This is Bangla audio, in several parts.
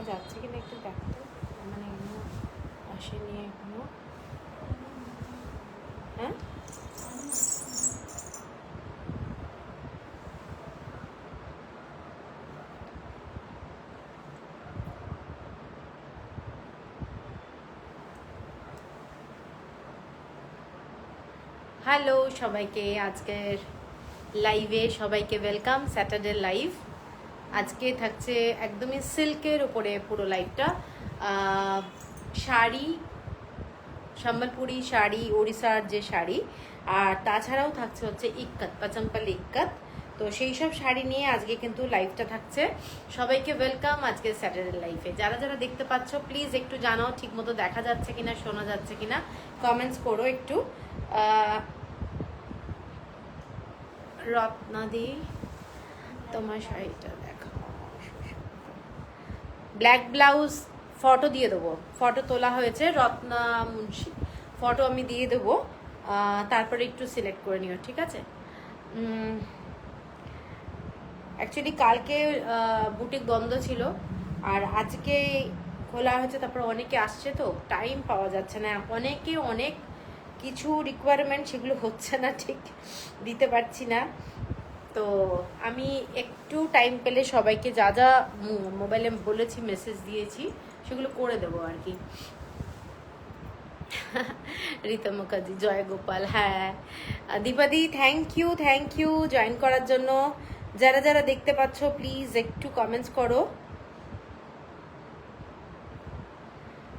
যাচ্ছে কিনা একটু দেখতো, মানে এগুলো আসেনি এখনো। হ্যাঁ হ্যালো সবাইকে, আজকের লাইভে সবাইকে ওয়েলকাম। স্যাটারডে লাইভ আজকে থাকছে একদমই সিল্কের উপরে পুরো লাইভটা। শাড়ি, সম্বলপুরি শাড়ি, ওড়িশার যে শাড়ি, আর তাছাড়াও থাকছে হচ্ছে ইক্কত, পাচম্পাল ইক্কত। তো সেই সব শাড়ি নিয়ে আজকে কিন্তু লাইভটা থাকছে। সবাইকে ওয়েলকাম আজকে স্যাটারডে লাইভে। যারা যারা দেখতে পাচ্ছ প্লিজ একটু জানাও ঠিক মতো দেখা যাচ্ছে কিনা, শোনা যাচ্ছে কিনা, কমেন্টস করো একটু। রত্নাদি, তোমার শাড়িটা দেখো, ব্ল্যাক ব্লাউজ, ফটো দিয়ে দেবো, ফটো তোলা হয়েছে রত্না মুন্সি, ফটো আমি দিয়ে দেবো, তারপরে একটু সিলেক্ট করে নিও, ঠিক আছে? অ্যাকচুয়ালি কালকে বুটিক বন্ধ ছিল, আর আজকে খোলা হয়েছে, তারপর অনেকে আসছে, তো টাইম পাওয়া যাচ্ছে না, অনেকে অনেক কিছু রিকোয়ারমেন্ট, সেগুলো হচ্ছে না, ঠিক দিতে পারছি না। তো আমি একটু টাইম পেলে সবাইকে যা যা মোবাইলে বলেছি, মেসেজ দিয়েছি, সেগুলো করে দেবো আর কি। রীতা মুখার্জি, জয় গোপাল, হ্যাঁ দীপাদি, থ্যাংক ইউ জয়েন করার জন্য। যারা যারা দেখতে পাচ্ছ প্লিজ একটু কমেন্টস করো।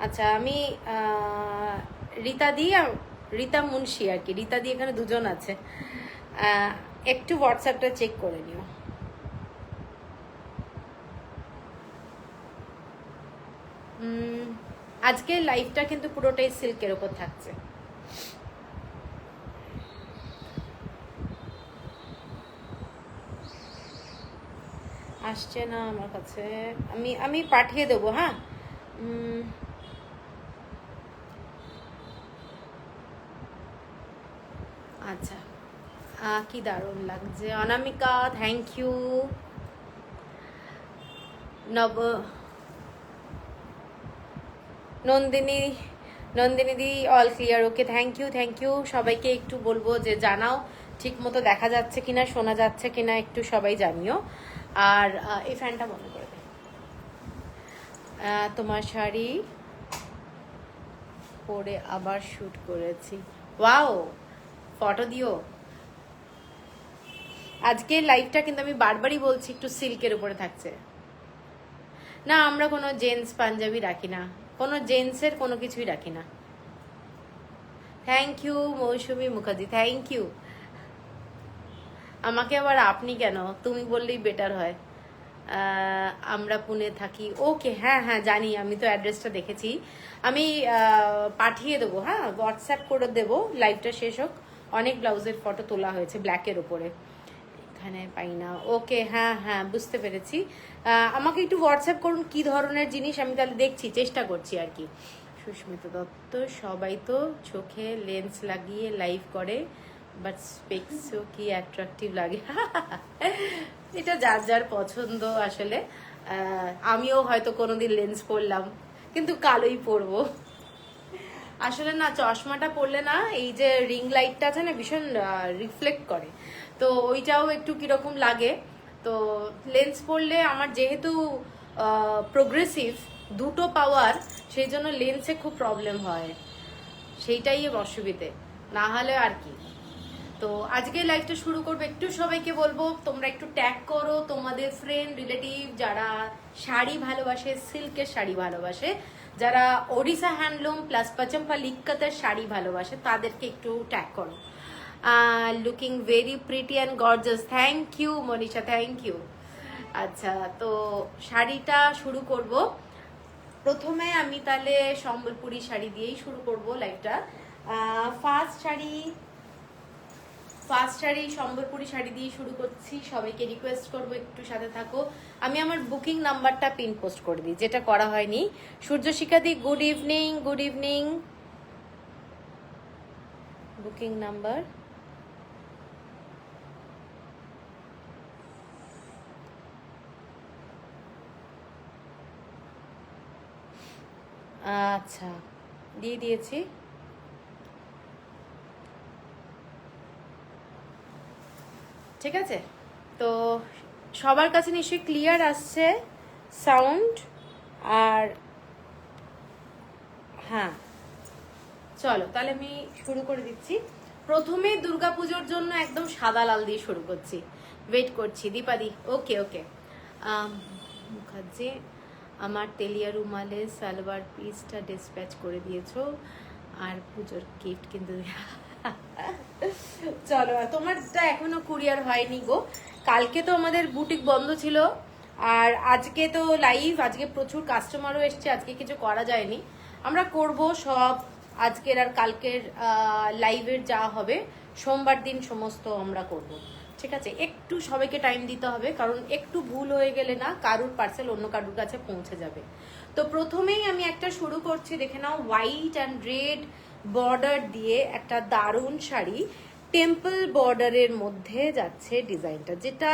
আচ্ছা, আমি রীতাদি, রীতা মুন্সি আর কি, রীতাদি এখানে দুজন আছে, একটু হোয়াটসঅ্যাপটা চেক করে নিও। আজকের লাইফটা কিন্তু পুরোটাই সিল্কের ওপর থাকছে। আসছে না আমার কাছে, আমি আমি পাঠিয়ে দেবো, হ্যাঁ। আচ্ছা, কি দারুণ লাগছে অনামিকা, থ্যাংক ইউ। নব নন্দিনী, নন্দিনী দি, all clear, okay, thank you সবাইকে। একটু বলবো যে জানাও ঠিক মতো দেখা যাচ্ছে কিনা, শোনা যাচ্ছে কিনা, একটু সবাই জানিও। আর এই ফ্যানটা বন্ধ করে দে। তোমার শাড়ি পরে আবার শ্যুট করেছি, ওয়াও, ফটো দিও। আজকে লাইভটা কিন্তু আমি বারবারই বলছি একটু সিল্কের উপরে থাকছে। না, আমরা কোনো জেন্টস পাঞ্জাবি রাখি না, কোনো জেন্টসের কোনো কিছুই রাখি না। Thank you Moushumi Mukherjee, thank you. আমাকে আবার আপনি কেন, তুমি বললেই বেটার হয়। আমরা পুনে থাকি, ওকে, হ্যাঁ হ্যাঁ জানি, আমি তো অ্যাড্রেসটা দেখেছি। আমি পাঠিয়ে দেবো, হ্যাঁ হোয়াটসঅ্যাপ করে দেবো, লাইভটা শেষ হোক। অনেক ব্লাউজের ফটো তোলা হয়েছে ব্ল্যাকের ওপরে, এখানে পাই না। ওকে, হ্যাঁ হ্যাঁ বুঝতে পেরেছি। আমাকে একটু হোয়াটসঅ্যাপ করুন কি ধরনের জিনিস, আমি তাহলে দেখছি, চেষ্টা করছি আর কি। সুস্মিতা দত্ত, সবাই তো চোখে লেন্স লাগিয়ে লাইভ করে, বাট স্পেক্সও কি অ্যাট্রাকটিভ লাগে। এটা যার যার পছন্দ আসলে। আমিও হয়তো কোনোদিন লেন্স পরলাম, কিন্তু কালোই পরবো আসলে। না, চশমাটা পরলে না, এই যে রিং লাইটটা আছে না, ভীষণ রিফ্লেক্ট করে, তো ওইটাও একটু কিরকম লাগে। তো লেন্স পরলে আমার যেহেতু প্রোগ্রেসিভ দুটো পাওয়ার, সেই জন্য লেন্সে খুব প্রবলেম হয়, সেইটাই অসুবিধে, না হলে আর কি। তো আজকে লাইভটা শুরু করবো, একটু সবাইকে বলবো তোমরা একটু ট্যাগ করো তোমাদের ফ্রেন্ড রিলেটিভ যারা শাড়ি ভালোবাসে, সিল্কের শাড়ি ভালোবাসে, যারা ওড়িশা হ্যান্ডলুম প্লাস পাচম্পা লিক্কাতের শাড়ি ভালোবাসে, তাদেরকে একটু ট্যাগ করো। Looking very pretty and gorgeous, thank you Manisha, thank you. আচ্ছা, তো শাড়িটা শুরু করব। প্রথমে আমি তাহলে সম্বলপুরি শাড়ি দিয়েই শুরু করব লাইভটা। ফার্স্ট শাড়ি সম্বলপুরি শাড়ি দিয়ে শুরু করছি। সবাইকে রিকোয়েস্ট করব একটু সাথে থাকো। আমি আমার বুকিং নাম্বারটা পিন পোস্ট করে দিই, যেটা করা হয়নি। সূর্যশিখা দি, good evening, good evening. Booking number আচ্ছা, দিয়ে দিয়েছি। ঠিক আছে, তো সবার কাছে নিশ্চয়ই ক্লিয়ার আসছে সাউন্ড। আর হ্যাঁ, চলো তাহলে আমি শুরু করে দিচ্ছি। প্রথমে দুর্গাপুজোর জন্য একদম সাদা লাল দিয়ে শুরু করছি। ওয়েট করছি দীপাদি। ওকে ওকে। মুখার্জি, আমার তেলিয়া রুমালে সালোয়ার পিসটা ডিসপ্যাচ করে দিয়েছো, আর পুজোর গিফট কিন্তু চলো, তোমারটা এখনো কুরিয়ার হয়নি গো। কালকে তো আমাদের বুটিক বন্ধ ছিল, আর আজকে তো লাইভ, আজকে প্রচুর কাস্টমারও এসছে, আজকে কিছু করা যায়নি। আমরা করব সব আজকের আর কালকের লাইভের যা হবে সোমবার দিন সমস্ত আমরা করব। ঠিক আছে, একটু সবাইকে টাইম দিতে হবে, কারণ একটু ভুল হয়ে গেলে না কারুর পার্সেল অন্য কারুর কাছে পৌঁছে যাবে। তো প্রথমেই আমি একটা শুরু করছি, দেখে নাও, হোয়াইট অ্যান্ড রেড বর্ডার দিয়ে একটা দারুণ শাড়ি। টেম্পল বর্ডারের মধ্যে যাচ্ছে ডিজাইনটা, যেটা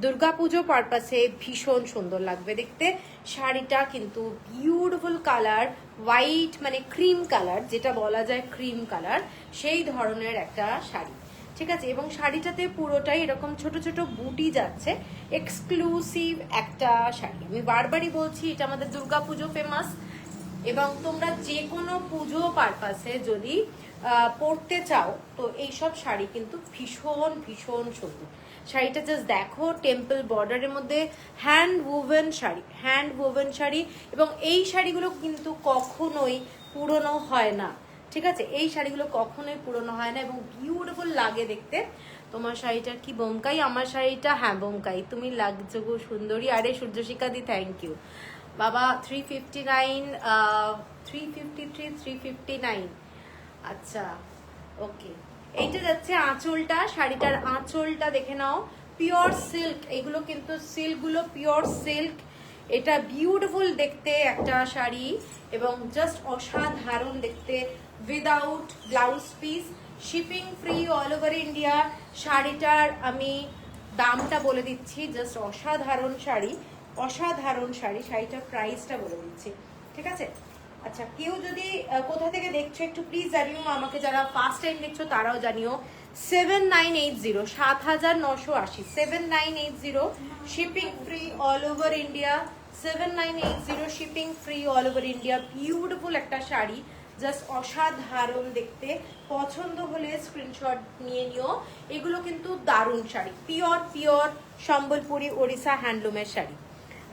দুর্গাপুজো পারপাসে ভীষণ সুন্দর লাগবে দেখতে। শাড়িটা কিন্তু বিউটিফুল কালার, হোয়াইট মানে ক্রিম কালার, যেটা বলা যায় ক্রিম কালার, সেই ধরনের একটা শাড়ি। ঠিক আছে, এবং শাড়িটাতে পুরোটাই এরকম ছোট ছোট বুটি যাচ্ছে, এক্সক্লুসিভ একটা শাড়ি। আমি বারবারই বলছি এটা আমাদের দুর্গাপুজো ফেমাস, এবং তোমরা যে কোনো পুজো পারপাসে যদি পরতে চাও তো এইসব শাড়ি কিন্তু ভীষণ ভীষণ সুন্দর। শাড়িটা জাস্ট দেখো, টেম্পল বর্ডারের মধ্যে hand woven sari, hand woven sari, এবং এই শাড়িগুলো কিন্তু কখনোই পুরনো হয় না। ঠিক আছে, এই শাড়িগুলো কখনোই পুরনো হয় না এবং বিউটিফুল লাগে দেখতে। তোমার শাড়িটা কি বোমকাই? আমার শাড়িটা হ্যাঁ বোমকাই। তুমি লাগছো গো সুন্দরী। আরে সূর্যশিখা দি থ্যাংক ইউ বাবা। 359, 353, 359। আচ্ছা ওকে, এইটা যাচ্ছে আঁচলটা, শাড়িটার আঁচলটা দেখে নাও, পিওর সিল্ক। এগুলো কিন্তু সিল্কগুলো পিওর সিল্ক। এটা বিউটিফুল দেখতে একটা শাড়ি এবং জাস্ট অসাধারণ দেখতে, without blouse piece, shipping free all over India. শাড়িটার আমি দামটা বলে দিচ্ছি, জাস্ট অসাধারণ শাড়ি, অসাধারণ শাড়ি। শাড়িটার প্রাইসটা বলে দিচ্ছি, ঠিক আছে? আচ্ছা, কেউ যদি কোথা থেকে দেখছো একটু প্লিজ জানিও আমাকে, যারা ফার্স্ট টাইম দেখছো তারাও জানিও। 7980, 7980, 7980, shipping free all over India, 7980, shipping free all over India. Beautiful একটা শাড়ি, জাস্ট অসাধারণ দেখতে। পছন্দ হলে স্ক্রিনশট নিয়ে নিও। এগুলো কিন্তু দারুণ শাড়ি, পিওর পিওর সম্বলপুরি ওড়িশা হ্যান্ডলুমের শাড়ি।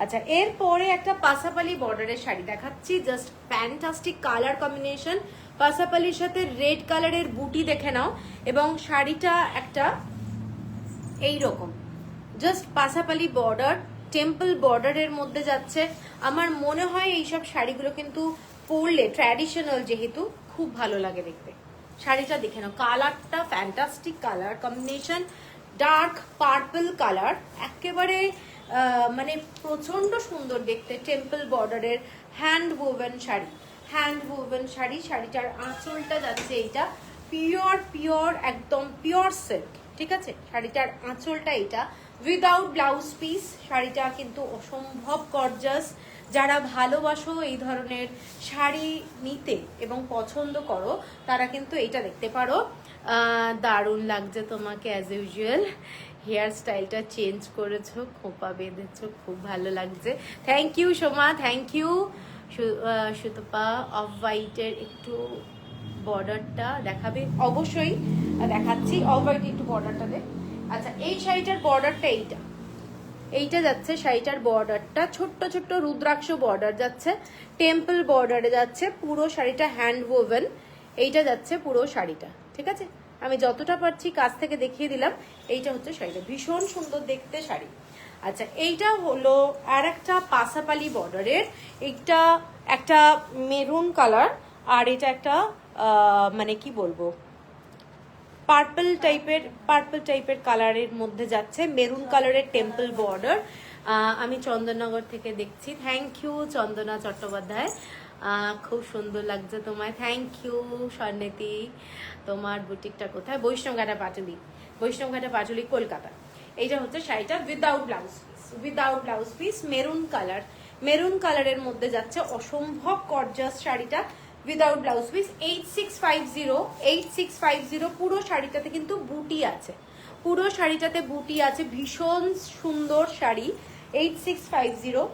আচ্ছা, এরপরে একটা পাসাপালি বর্ডারের শাড়ি দেখাচ্ছি, জাস্ট ফ্যান্টাস্টিক কালার কম্বিনেশন। পাসাপালির সাথে রেড কালারের বুটি দেখে নাও, এবং শাড়িটা একটা এইরকম জাস্ট পাসাপালি বর্ডার, টেম্পল বর্ডারের মধ্যে যাচ্ছে। আমার মনে হয় এইসব শাড়িগুলো কিন্তু পরলে ট্র্যাডিশনাল যেহেতু খুব ভালো লাগে দেখতে। শাড়িটা দেখে নাও, কালারটা fantastic colour combination, dark purple colour, একেবারে মানে প্রচন্ড সুন্দর দেখতে। টেম্পল বর্ডারের hand woven sari, hand woven sari. শাড়িটার আঁচলটা যাচ্ছে এইটা পিওর পিওর একদম পিওর সিল্ক। ঠিক আছে, শাড়িটার আঁচলটা এটা উইদাউট ব্লাউজ পিস। শাড়িটা কিন্তু অসম্ভব গর্জাস। যারা ভালোবাসো এই ধরনের শাড়ি নিতে এবং পছন্দ করো তারা কিন্তু এইটা দেখতে পারো। দারুণ লাগছে তোমাকে অ্যাজ ইউজুয়াল। হেয়ার স্টাইলটা চেঞ্জ করেছো, খোপা বেঁধেছো, খুব ভালো লাগছে। Thank you Soma, thank you Sutapa. Off হোয়াইটের একটু বর্ডারটা দেখাবে? অবশ্যই দেখাচ্ছি, অফ হোয়াইট একটু বর্ডারটা দে। আচ্ছা, এই শাড়িটার বর্ডারটা এইটা, এইটা যাচ্ছে শাড়িটার বর্ডারটা, ছোট্ট ছোট্ট রুদ্রাক্ষ বর্ডার যাচ্ছে, টেম্পল বর্ডারে যাচ্ছে। পুরো শাড়িটা হ্যান্ড ওভেন, এইটা যাচ্ছে পুরো শাড়িটা। ঠিক আছে, আমি যতটা পারছি কাছ থেকে দেখিয়ে দিলাম। এইটা হচ্ছে শাড়িটা, ভীষণ সুন্দর দেখতে শাড়ি। আচ্ছা, এইটা হলো আর একটা পাসাপালি বর্ডারের, এইটা একটা মেরুন কালার, আর এটা একটা মানে কি বলবো পার্পল টাইপের কালারের মধ্যে যাচ্ছে, মেরুন কালারের টেম্পল বর্ডার। আমি চন্দননগর থেকে দেখছি। থ্যাংক ইউ চন্দনা চট্টোপাধ্যায়, খুব সুন্দর লাগছে তোমায়। Thank you Swarneti. তোমার বুটিকটা কোথায়? বৈষ্ণবঘাটা পাটুলি, বৈষ্ণবঘাটা পাটুলি, কলকাতা। এইটা হচ্ছে শাড়িটা without blouse piece, without blouse piece, maroon colour. Maroon কালারের মধ্যে যাচ্ছে, অসম্ভব গর্জাস শাড়িটা উইদাউট ব্লাউজ পিস। 8650 পুরো শাড়িটাতে কিন্তু বুটি আছে, পুরো শাড়িটাতে বুটি আছে, ভীষণ সুন্দর শাড়ি 8650।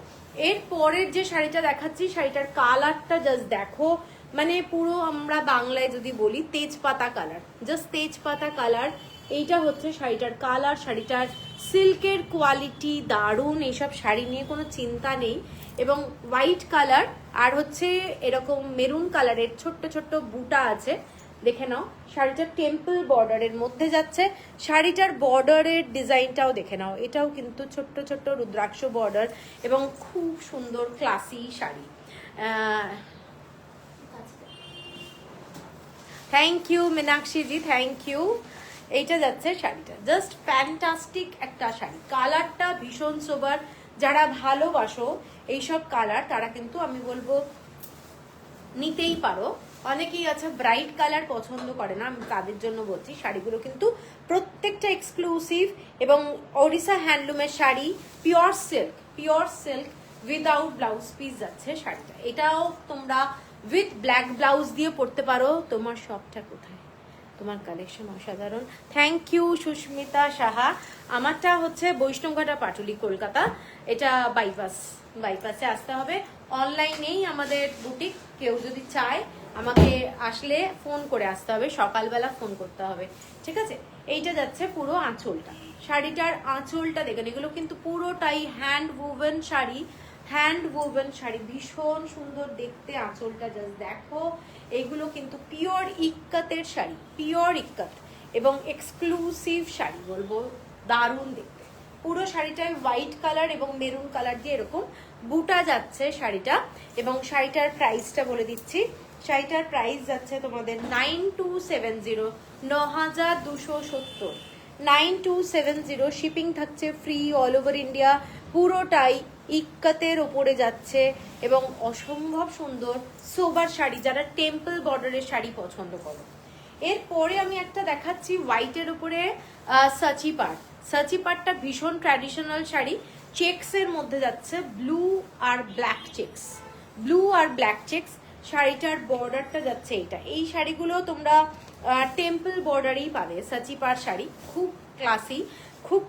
এর পরের যে শাড়িটা দেখাচ্ছি শাড়িটার কালারটা জাস্ট দেখো, মানে পুরো আমরা বাংলায় যদি বলি তেজপাতা কালার, জাস্ট তেজপাতা কালার। এইটা হচ্ছে শাড়িটার কালার। শাড়িটার সিল্কের কোয়ালিটি দারুণ, এইসব শাড়ি নিয়ে কোনো চিন্তা নেই। এবং হোয়াইট কালার আর হচ্ছে এরকম মেরুন কালারের ছোট্ট ছোট্ট বুটা আছে, দেখে নাও। শাড়িটা টেম্পল বর্ডারের মধ্যে যাচ্ছে, শাড়িটার বর্ডারের ডিজাইনটাও দেখে নাও, এটাও কিন্তু ছোট্ট ছোট্ট রুদ্রাক্ষ বর্ডার এবং খুব সুন্দর classy sari. Thank you Meenakshi ji, thank you. এইটা যাচ্ছে শাড়িটা, জাস্ট ফ্যান্টাস্টিক একটা শাড়ি, কালারটা ভীষণ সোবার। যারা ভালোবাসো এইসব কালার তারা কিন্তু আমি বলবো নিতেই পারো। অনেকেই আছে ব্রাইট কালার পছন্দ করে না, আমি তাদের জন্য বলছি শাড়িগুলো কিন্তু প্রত্যেকটা এক্সক্লুসিভ এবং ওড়িশা হ্যান্ডলুমের sari, pure silk without blouse piece যাচ্ছে শাড়িটা। এটাও তোমরা উইথ ব্ল্যাক ব্লাউজ দিয়ে পরতে পারো। তোমার শপটা কোথায়? তোমার কালেকশন অসাধারণ। Thank you Sushmita Saha. আমারটা হচ্ছে বৈষ্ণবঘাটা পাটুলি, কলকাতা। এটা বাইপাসে আসতে হবে। অনলাইনেই আমাদের বুটিক, কেউ যদি চায় আমাকে আসলে ফোন করে আসতে হবে, সকালবেলা ফোন করতে হবে, ঠিক আছে। এইটা যাচ্ছে পুরো আঁচলটা, শাড়িটার আঁচলটা দেখেন, এগুলো কিন্তু পুরোটাই হ্যান্ড উভেন শাড়ি, ভীষণ সুন্দর দেখতে। আঁচলটা জাস্ট দেখো, এইগুলো কিন্তু পিওর ইক্কাতের শাড়ি, পিওর ইক্কাত এবং এক্সক্লুসিভ শাড়ি বলবো, দারুণ দেখতে। পুরো শাড়িটায় হোয়াইট কালার এবং মেরুন কালার দিয়ে এরকম বুটা যাচ্ছে শাড়িটা। এবং শাড়িটার প্রাইসটা বলে দিচ্ছি, শাড়িটার প্রাইস যাচ্ছে তোমাদের 9270, 9270, 9270। শিপিং থাকছে ফ্রি অল ওভার ইন্ডিয়া, পুরোটাই ইক্কাতের ওপরে যাচ্ছে এবং অসম্ভব সুন্দর সোবার শাড়ি, যারা টেম্পল বর্ডারের শাড়ি পছন্দ করো। এরপরে আমি একটা দেখাচ্ছি হোয়াইটের উপরে সাচি পাটটা ভীষণ ট্র্যাডিশনাল শাড়ি, চেক্সের মধ্যে যাচ্ছে, ব্লু আর ব্ল্যাক চেক্স। শাড়িটার বর্ডারটা যাচ্ছে এইটা। এই শাড়িগুলো তোমরা টেম্পল বর্ডারেই পাবে, সাচি পাট শাড়ি, খুব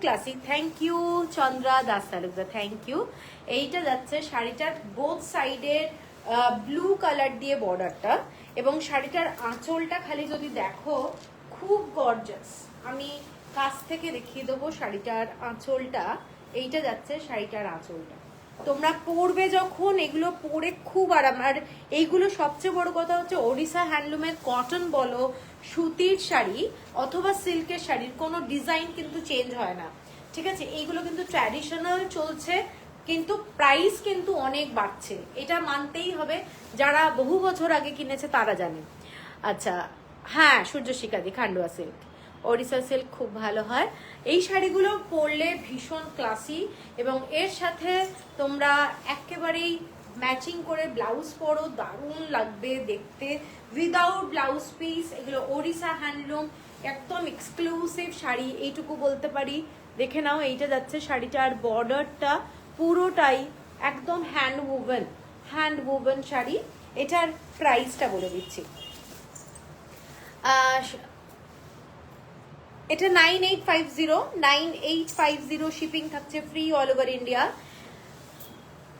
classy. Thank you Chandra Das Talukdar, thank you. এইটা যাচ্ছে শাড়িটার বোথ সাইডের ব্লু কালার দিয়ে বর্ডারটা এবং শাড়িটার আঁচলটা খালি যদি দেখো খুব গর্জাস। আমি কাছ থেকে দেখিয়ে দেবো শাড়িটার আঁচলটা। এইটা যাচ্ছে শাড়িটার আঁচলটা, তোমরা পরবে যখন এগুলো পরে খুব আরাম। আর এইগুলো সবচেয়ে বড় কথা হচ্ছে ওড়িশা হ্যান্ডলুমের কটন বলো, সুতির শাড়ি অথবা সিল্কের শাড়ির কোনো ডিজাইন কিন্তু চেঞ্জ হয় না, ঠিক আছে। এইগুলো কিন্তু ট্র্যাডিশনাল চলছে, কিন্তু প্রাইস কিন্তু অনেক বাড়ছে, এটা মানতেই হবে। যারা বহু বছর আগে কিনেছে তারা জানে। আচ্ছা হ্যাঁ, সূর্যশিকাদি খান্ডুয়া সিল্ক, ওড়িশা সিল্ক খুব ভালো হয়। এই শাড়িগুলো পরলে ভীষণ ক্লাসি এবং এর সাথে তোমরা একেবারেই ম্যাচিং করে ব্লাউজ পরো, দারুণ লাগবে দেখতে উইদাউট ব্লাউজ পিস। এগুলো ওড়িশা হ্যান্ডলুম, একদম এক্সক্লুসিভ শাড়ি, এইটুকু বলতে পারি। দেখে নাও, এইটা যাচ্ছে শাড়িটার বর্ডারটা পুরোটাই একদম হ্যান্ড উভেন শাড়ি। এটার প্রাইসটা বলে দিচ্ছি, এটা 9850, শিপিং থাকছে ফ্রি অল ওভার ইন্ডিয়া।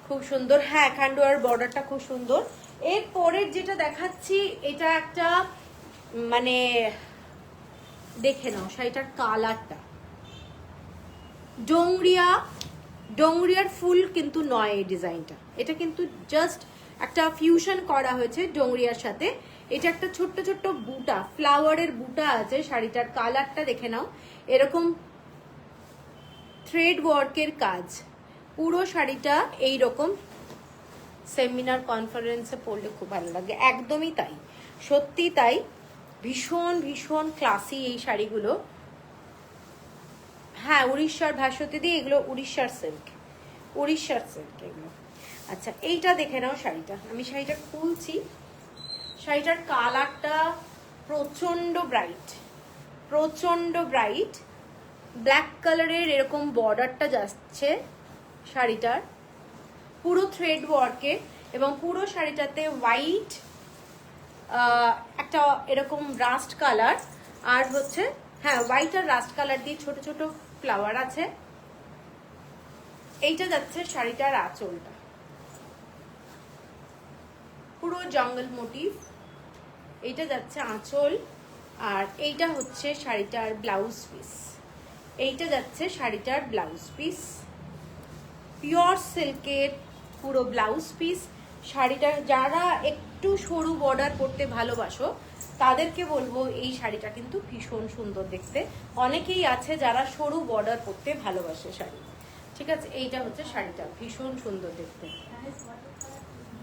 খুব সুন্দর, হ্যাঁ খান্ডুয়ার বর্ডারটা খুব সুন্দর। এর পরের যেটা দেখাচ্ছি এটা একটা মানে দেখে নাও, শাড়িটার কালারটা ডোংরিয়ার ফুল কিন্তু নয় এই ডিজাইনটা, এটা কিন্তু জাস্ট একটা ফিউশন করা হয়েছে ডোংরিয়ার সাথে। এটা একটা ছোট্ট ছোট্ট বুটা, ফ্লাওয়ারের বুটা আছে। শাড়িটার কালারটা দেখে নাও, এরকম থ্রেড ওয়ার্কের কাজ, পুরো শাড়িটা এইরকম। সেমিনার কনফারেন্সে পড়লে খুব ভালো লাগে, একদমই তাই, সত্যি তাই, ভীষণ ক্লাসি এই শাড়িগুলো। হ্যাঁ উড়িষ্যার ভাস্বতী দিয়ে, এগুলো উড়িষ্যার সিল্ক এগুলো। আচ্ছা এইটা দেখে নাও শাড়িটা, আমি শাড়িটা খুলছি। শাড়িটার কালারটা প্রচন্ড ব্রাইট, ব্ল্যাক কালারের এরকম বর্ডারটা যাচ্ছে শাড়িটার। পুরো থ্রেড ওয়ার্কে, এবং পুরো শাড়িটাতে হোয়াইট একটা এরকম রাস্ট কালার, আর হচ্ছে হ্যাঁ হোয়াইট আর রাস্ট কালার দিয়ে ছোট ছোট ফ্লাওয়ার আছে। এইটা যাচ্ছে শাড়িটার আঁচলটা, পুরো জঙ্গল মোটিভ। এইটা যাচ্ছে আঁচল, আর এইটা হচ্ছে শাড়িটার ব্লাউজ পিস। এইটা যাচ্ছে শাড়িটার ব্লাউজ পিস, পিওর সিল্কের পুরো ব্লাউজ পিস। শাড়িটা যারা একটু সরু বর্ডার পরতে ভালোবাসো তাদেরকে বলবো এই শাড়িটা কিন্তু ভীষণ সুন্দর দেখতে। অনেকেই আছে যারা সরু বর্ডার পরতে ভালোবাসে শাড়ি, ঠিক আছে। এইটা হচ্ছে শাড়িটা, ভীষণ সুন্দর দেখতে।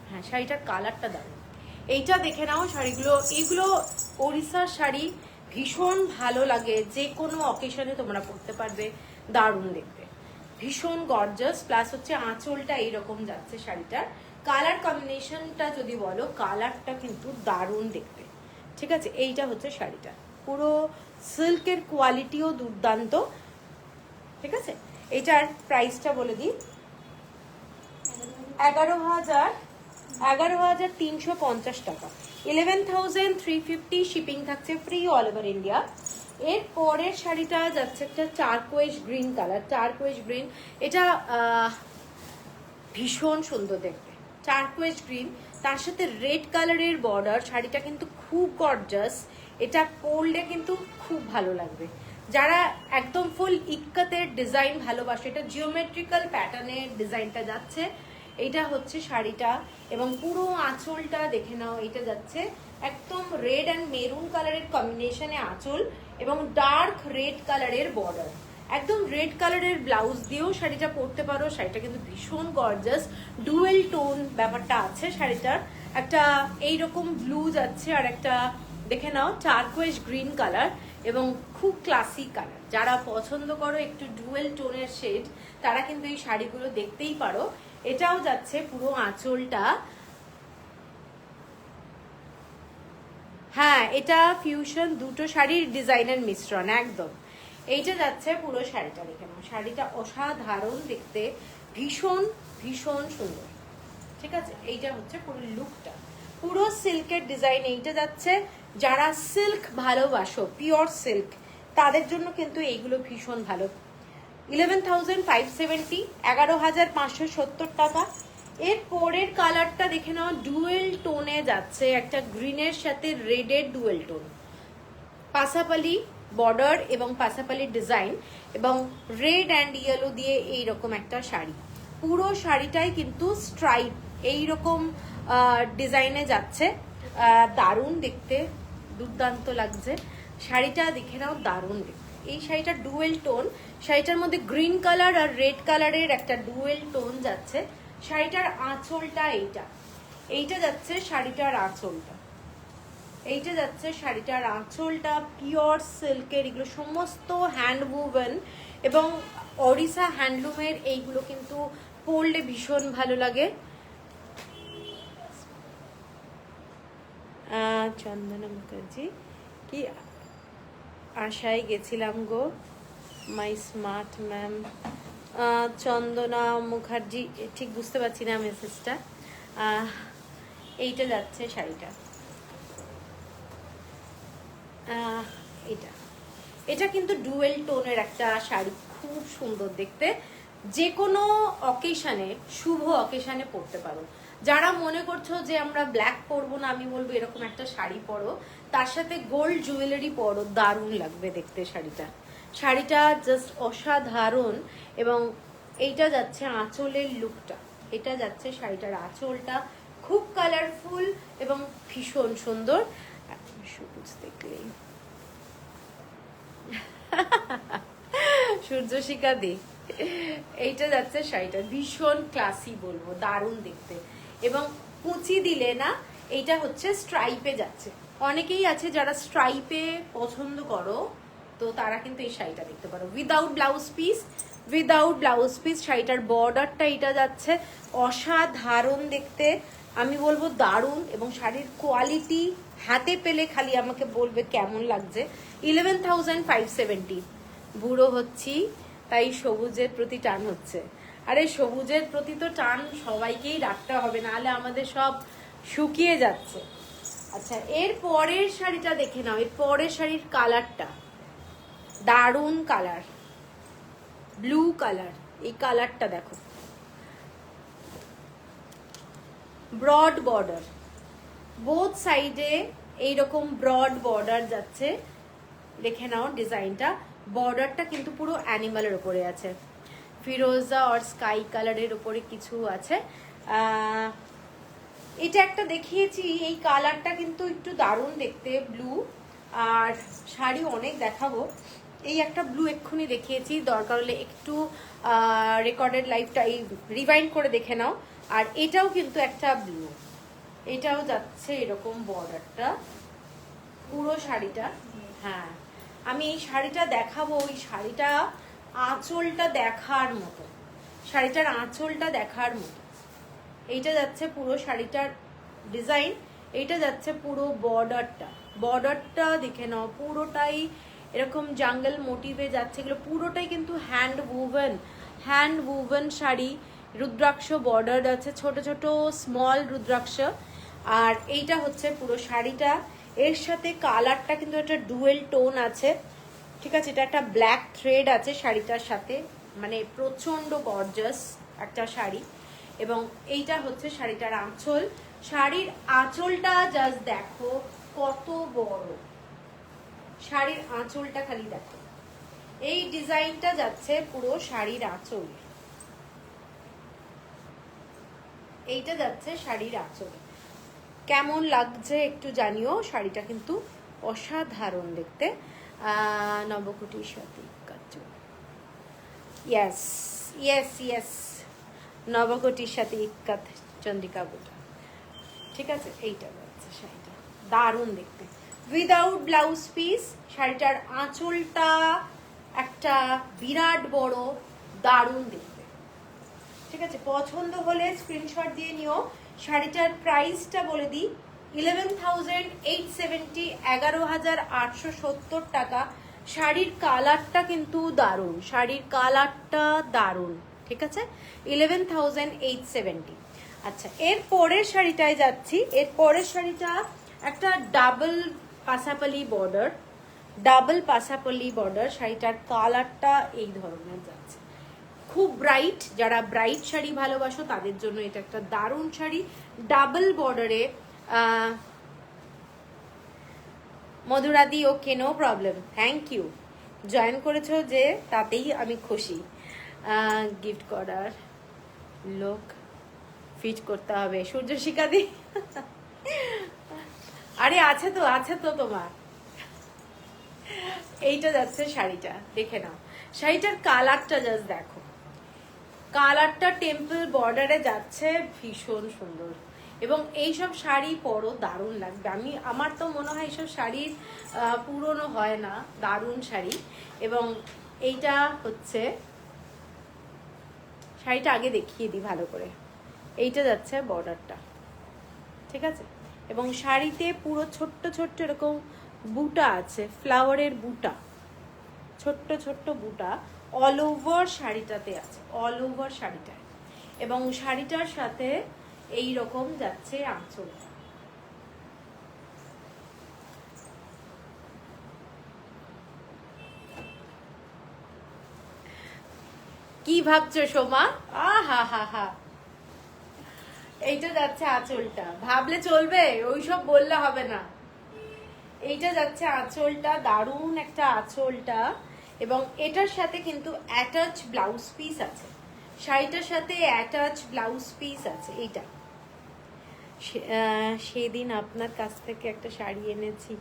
হ্যাঁ শাড়িটার কালারটা দারুণ। এইটা দেখে নাও শাড়িগুলো, এইগুলো ওড়িশার শাড়ি, ভীষণ ভালো লাগে, যে কোনো অকেশনে তোমরা পরতে পারবে, দারুণ দেখতে, ভীষণ গর্জাস। প্লাস হচ্ছে আঁচলটা এইরকম যাচ্ছে শাড়িটার। কালার কম্বিনেশনটা যদি বলো, কালারটা কিন্তু দারুণ দেখতে, ঠিক আছে। এইটা হচ্ছে শাড়িটা, পুরো সিল্কের কোয়ালিটিও দুর্দান্ত, ঠিক আছে। এটার প্রাইসটা বলে দিই, 11,350 টাকা, 11,350 শিপিং থাকছে, ফ্রি অল ওভার ইন্ডিয়া। এর পরের শাড়িটা যাচ্ছে একটা turquoise green colour, turquoise green, এটা ভীষণ সুন্দর দেখতে, টারকোয়েজ গ্রিন, তার সাথে রেড কালারের বর্ডার। শাড়িটা কিন্তু খুব গর্জাস, এটা পরলে কিন্তু খুব ভালো লাগবে। যারা একদম ফুল ইক্কাতের ডিজাইন ভালোবাসে, এটা জিওমেট্রিক্যাল প্যাটার্নের ডিজাইনটা যাচ্ছে। এইটা হচ্ছে শাড়িটা, এবং পুরো আঁচলটা দেখে নাও, এটা যাচ্ছে একদম রেড অ্যান্ড মেরুন কালারের কম্বিনেশনে আঁচল, এবং ডার্ক রেড কালারের বর্ডার। একদম রেড কালারের ব্লাউজ দিয়েও শাড়িটা পরতে পারো। শাড়িটা কিন্তু ভীষণ গর্জাস, ডুয়েল টোন ব্যাপারটা আছে শাড়িটার, একটা এইরকম ব্লু যাচ্ছে, আর একটা দেখে নাও টারকোয়েজ গ্রিন কালার, এবং খুব ক্লাসি কালার। যারা পছন্দ করো একটু ডুয়েল টোনের শেড, তারা কিন্তু এই শাড়িগুলো দেখতেই পারো। এটাও যাচ্ছে পুরো আঁচলটা, হ্যাঁ এটা ফিউশন দুটো শাড়ির ডিজাইনের মিশ্রণ একদম। এইটা যাচ্ছে পুরো শাড়িটা, দেখে নাও, শাড়িটা অসাধারণ দেখতে, ভীষণ ভীষণ সুন্দর, ঠিক আছে। এইটা হচ্ছে পুরো লুকটা, পুরো সিল্কের ডিজাইন। এইটা যাচ্ছে যারা সিল্ক ভালোবাসো, পিওর সিল্ক, তাদের জন্য কিন্তু এইগুলো ভীষণ ভালো। 11,570, 11,570 টাকা। এর পরের কালারটা দেখে নাও, ডুয়েল টোনে যাচ্ছে, একটা গ্রিনের সাথে রেডের ডুয়েল টোন, পাসাপালি বর্ডার এবং পাসাপালি ডিজাইন, এবং রেড অ্যান্ড ইয়েলো দিয়ে এইরকম একটা শাড়ি। পুরো শাড়িটাই কিন্তু স্ট্রাইপ এইরকম ডিজাইনে যাচ্ছে, দারুণ দেখতে, দুর্দান্ত লাগছে শাড়িটা, দেখে নাও দারুণ দেখতে। এই শাড়িটা ডুয়েল টোন, শাড়িটার মধ্যে গ্রিন কালার আর রেড কালারের একটা ডুয়েল টোন যাচ্ছে। শাড়িটার আঁচলটা এইটা যাচ্ছে শাড়িটার আঁচলটা, এইটা যাচ্ছে শাড়িটার আঁচলটা, পিওর সিল্কের, এগুলো সমস্ত হ্যান্ড উভেন এবং ওড়িশা হ্যান্ডলুমের। এইগুলো কিন্তু পরলে ভীষণ ভালো লাগে। চন্দনা মুখার্জি, কি আশায় গেছিলাম গো, মাই স্মার্ট ম্যাম। চন্দনা মুখার্জি, ঠিক বুঝতে পারছি না মেসেজটা। এইটা যাচ্ছে শাড়িটা, এটা কিন্তু ডুয়েল টোনের একটা শাড়ি, খুব সুন্দর দেখতে, যে কোনো অকেশনে, শুভ অকেশনে পরতে পারো। যারা মনে করছো যে আমরা ব্ল্যাক পরবো না, আমি বলবো এরকম একটা শাড়ি পরো, তার সাথে গোল্ড জুয়েলারি পরো, দারুণ লাগবে দেখতে শাড়িটা। শাড়িটা জাস্ট অসাধারণ। এবং এইটা যাচ্ছে আঁচলের লুকটা, এটা যাচ্ছে শাড়িটার আঁচলটা, খুব কালারফুল এবং ভীষণ সুন্দর। সবুজ দেখলেই সূর্যশিখা দে, এইটা যাচ্ছে শাড়িটা, ভীষণ ক্লাসি বলবো, দারুণ দেখতে, এবং কুচি দিলে না, এইটা হচ্ছে স্ট্রাইপে যাচ্ছে। অনেকেই আছে যারা স্ট্রাইপে পছন্দ করো, তো তারা কিন্তু এই শাড়িটা দেখতে পারো, উইদাউট ব্লাউজ পিস। শাড়িটার বর্ডারটা এটা যাচ্ছে, অসাধারণ দেখতে, আমি বলবো দারুণ। এবং শাড়ির কোয়ালিটি হাতে পেলে খালি আমাকে বলবে কেমন লাগছে। 11,570, বুড়ো হচ্ছি তাই সবুজের প্রতি টান হচ্ছে। আরে সবুজের প্রতি তো টান সবাইকেই রাখতে হবে, নাহলে আমাদের সব শুকিয়ে যাচ্ছে। আচ্ছা, এর পরের শাড়িটা দেখে নাও। এর পরের শাড়ির কালারটা দারুণ কালার, ব্লু কালার। এই কালারটা দেখো, ব্রড বর্ডার, বোথ সাইডে এইরকম ব্রড বর্ডার যাচ্ছে। দেখে নাও ডিজাইনটা, বর্ডারটা কিন্তু পুরো অ্যানিমালের উপরে আছে, ফিরোজা আর স্কাই কালারের উপরে কিছু আছে। এটা একটা দেখিয়েছি, এই কালারটা কিন্তু একটু দারুণ দেখতে, ব্লু। আর শাড়ি অনেক দেখাবো, এই একটা ব্লু এক্ষুনি দেখিয়েছি, দরকার হলে একটু রেকর্ডেড লাইভটা এই রিভাইন্ড করে দেখে নাও। আর এটাও কিন্তু একটা ব্লু, এটাও যাচ্ছে এরকম বর্ডারটা পুরো শাড়িটা। হ্যাঁ, আমি এই শাড়িটা দেখাবো, এই শাড়িটা আঁচলটা দেখার মতো, শাড়িটার আঁচলটা দেখার মতো। এইটা যাচ্ছে পুরো শাড়িটার ডিজাইন, এইটা যাচ্ছে পুরো বর্ডারটা, বর্ডারটা দেখে নাও পুরোটাই এরকম জাঙ্গল মোটিভে যাচ্ছে। এগুলো পুরোটাই কিন্তু hand woven sari. Rudraksha border আছে, ছোট ছোট স্মল রুদ্রাক্ষ। আর এইটা হচ্ছে পুরো শাড়িটা। এর সাথে কালারটা কিন্তু একটা ডুয়েল টোন আছে, ঠিক আছে। এটা একটা ব্ল্যাক থ্রেড আছে শাড়িটার সাথে, মানে প্রচন্ড গর্জাস একটা শাড়ি। এবং এইটা হচ্ছে শাড়িটার আঁচল। শাড়ির আঁচলটা জাস্ট দেখো কত বড়, শাড়ির আঁচলটা খালি দেখো। এই ডিজাইনটা যাচ্ছে পুরো শাড়ির আঁচল, এইটা যাচ্ছে শাড়ির আঁচল। কেমন লাগছে একটু জানিও, শাড়িটা কিন্তু অসাধারণ দেখতে। নবকুটির সাথে কাচু, ইয়েস ইয়েস ইয়েস, নবকুটির সাথে ইক্কাত চন্দ্রিকা বুটা, ঠিক আছে। এইটা যাচ্ছে শাড়িটা দারুণ দেখতে, উইদাউট ব্লাউজ পিস। শাড়িটার আঁচলটা একটা বিরাট বড়, দারুণ দেখতে, ঠিক আছে। পছন্দ হলে স্ক্রিনশট দিয়ে নিও। শাড়িটার প্রাইসটা বলে দিই, 11,870, 11,870 টাকা। শাড়ির কালারটা কিন্তু দারুণ, শাড়ির কালারটা দারুণ, ঠিক আছে। 11,870। আচ্ছা, এর পরের শাড়িটায় যাচ্ছি। এর পরের শাড়িটা একটা ডাবল পাসাপালি বর্ডার, ডাবল পাসাপালি বর্ডার। শাড়িটার কালারটা এই ধরনের যাচ্ছে, খুব ব্রাইট। যারা ব্রাইট শাড়ি ভালোবাসো তাদের জন্য এটা একটা দারুণ শাড়ি। ডাবল বর্ডারে, মধুরাদি okay, no problem, thank you. Join করেছো যে তাতেই আমি খুশি। গিফট করার লোক ফিট করতে হবে, সূর্যশিখা দি। আরে আছে তো, আছে তো তোমার। এইটা যাচ্ছে শাড়িটা, দেখে নাও। শাড়িটার কালারটা জাস্ট দেখো, কালারটা টেম্পল বর্ডারে যাচ্ছে, ভীষণ সুন্দর। এবং এইসব শাড়ি পরো দারুণ লাগবে। আমার তো মনে হয় এইসব শাড়ির পুরনো হয় না, দারুণ শাড়ি। এবং এইটা হচ্ছে শাড়িটা, আগে দেখিয়ে দিই ভালো করে। এইটা যাচ্ছে বর্ডারটা, ঠিক আছে। এবং শাড়িতে পুরো ছোট্ট ছোট্ট এরকম বুটা আছে, ফ্লাওয়ারের বুটা, ছোট্ট ছোট্ট বুটা অল ওভার শাড়িটাতে আছে, অল ওভার শাড়িটায়। এবং শাড়িটার সাথে এই রকম যাচ্ছে আঁচলটা। কি ভাবছো সোমা? আহা হা হা, এইটা যাচ্ছে আঁচলটা। ভাবলে চলবে, ওইসব বললে হবে না। এইটা যাচ্ছে আঁচলটা, দারুণ একটা আঁচলটা। এবং এটার সাথে কিন্তু অ্যাটাচ ব্লাউজ পিস আছে, শাড়িটার সাথে অ্যাটাচ ব্লাউজ পিস আছে। এইটা সেদিন আপনার কাছ থেকে একটা শাড়ি এনেছি,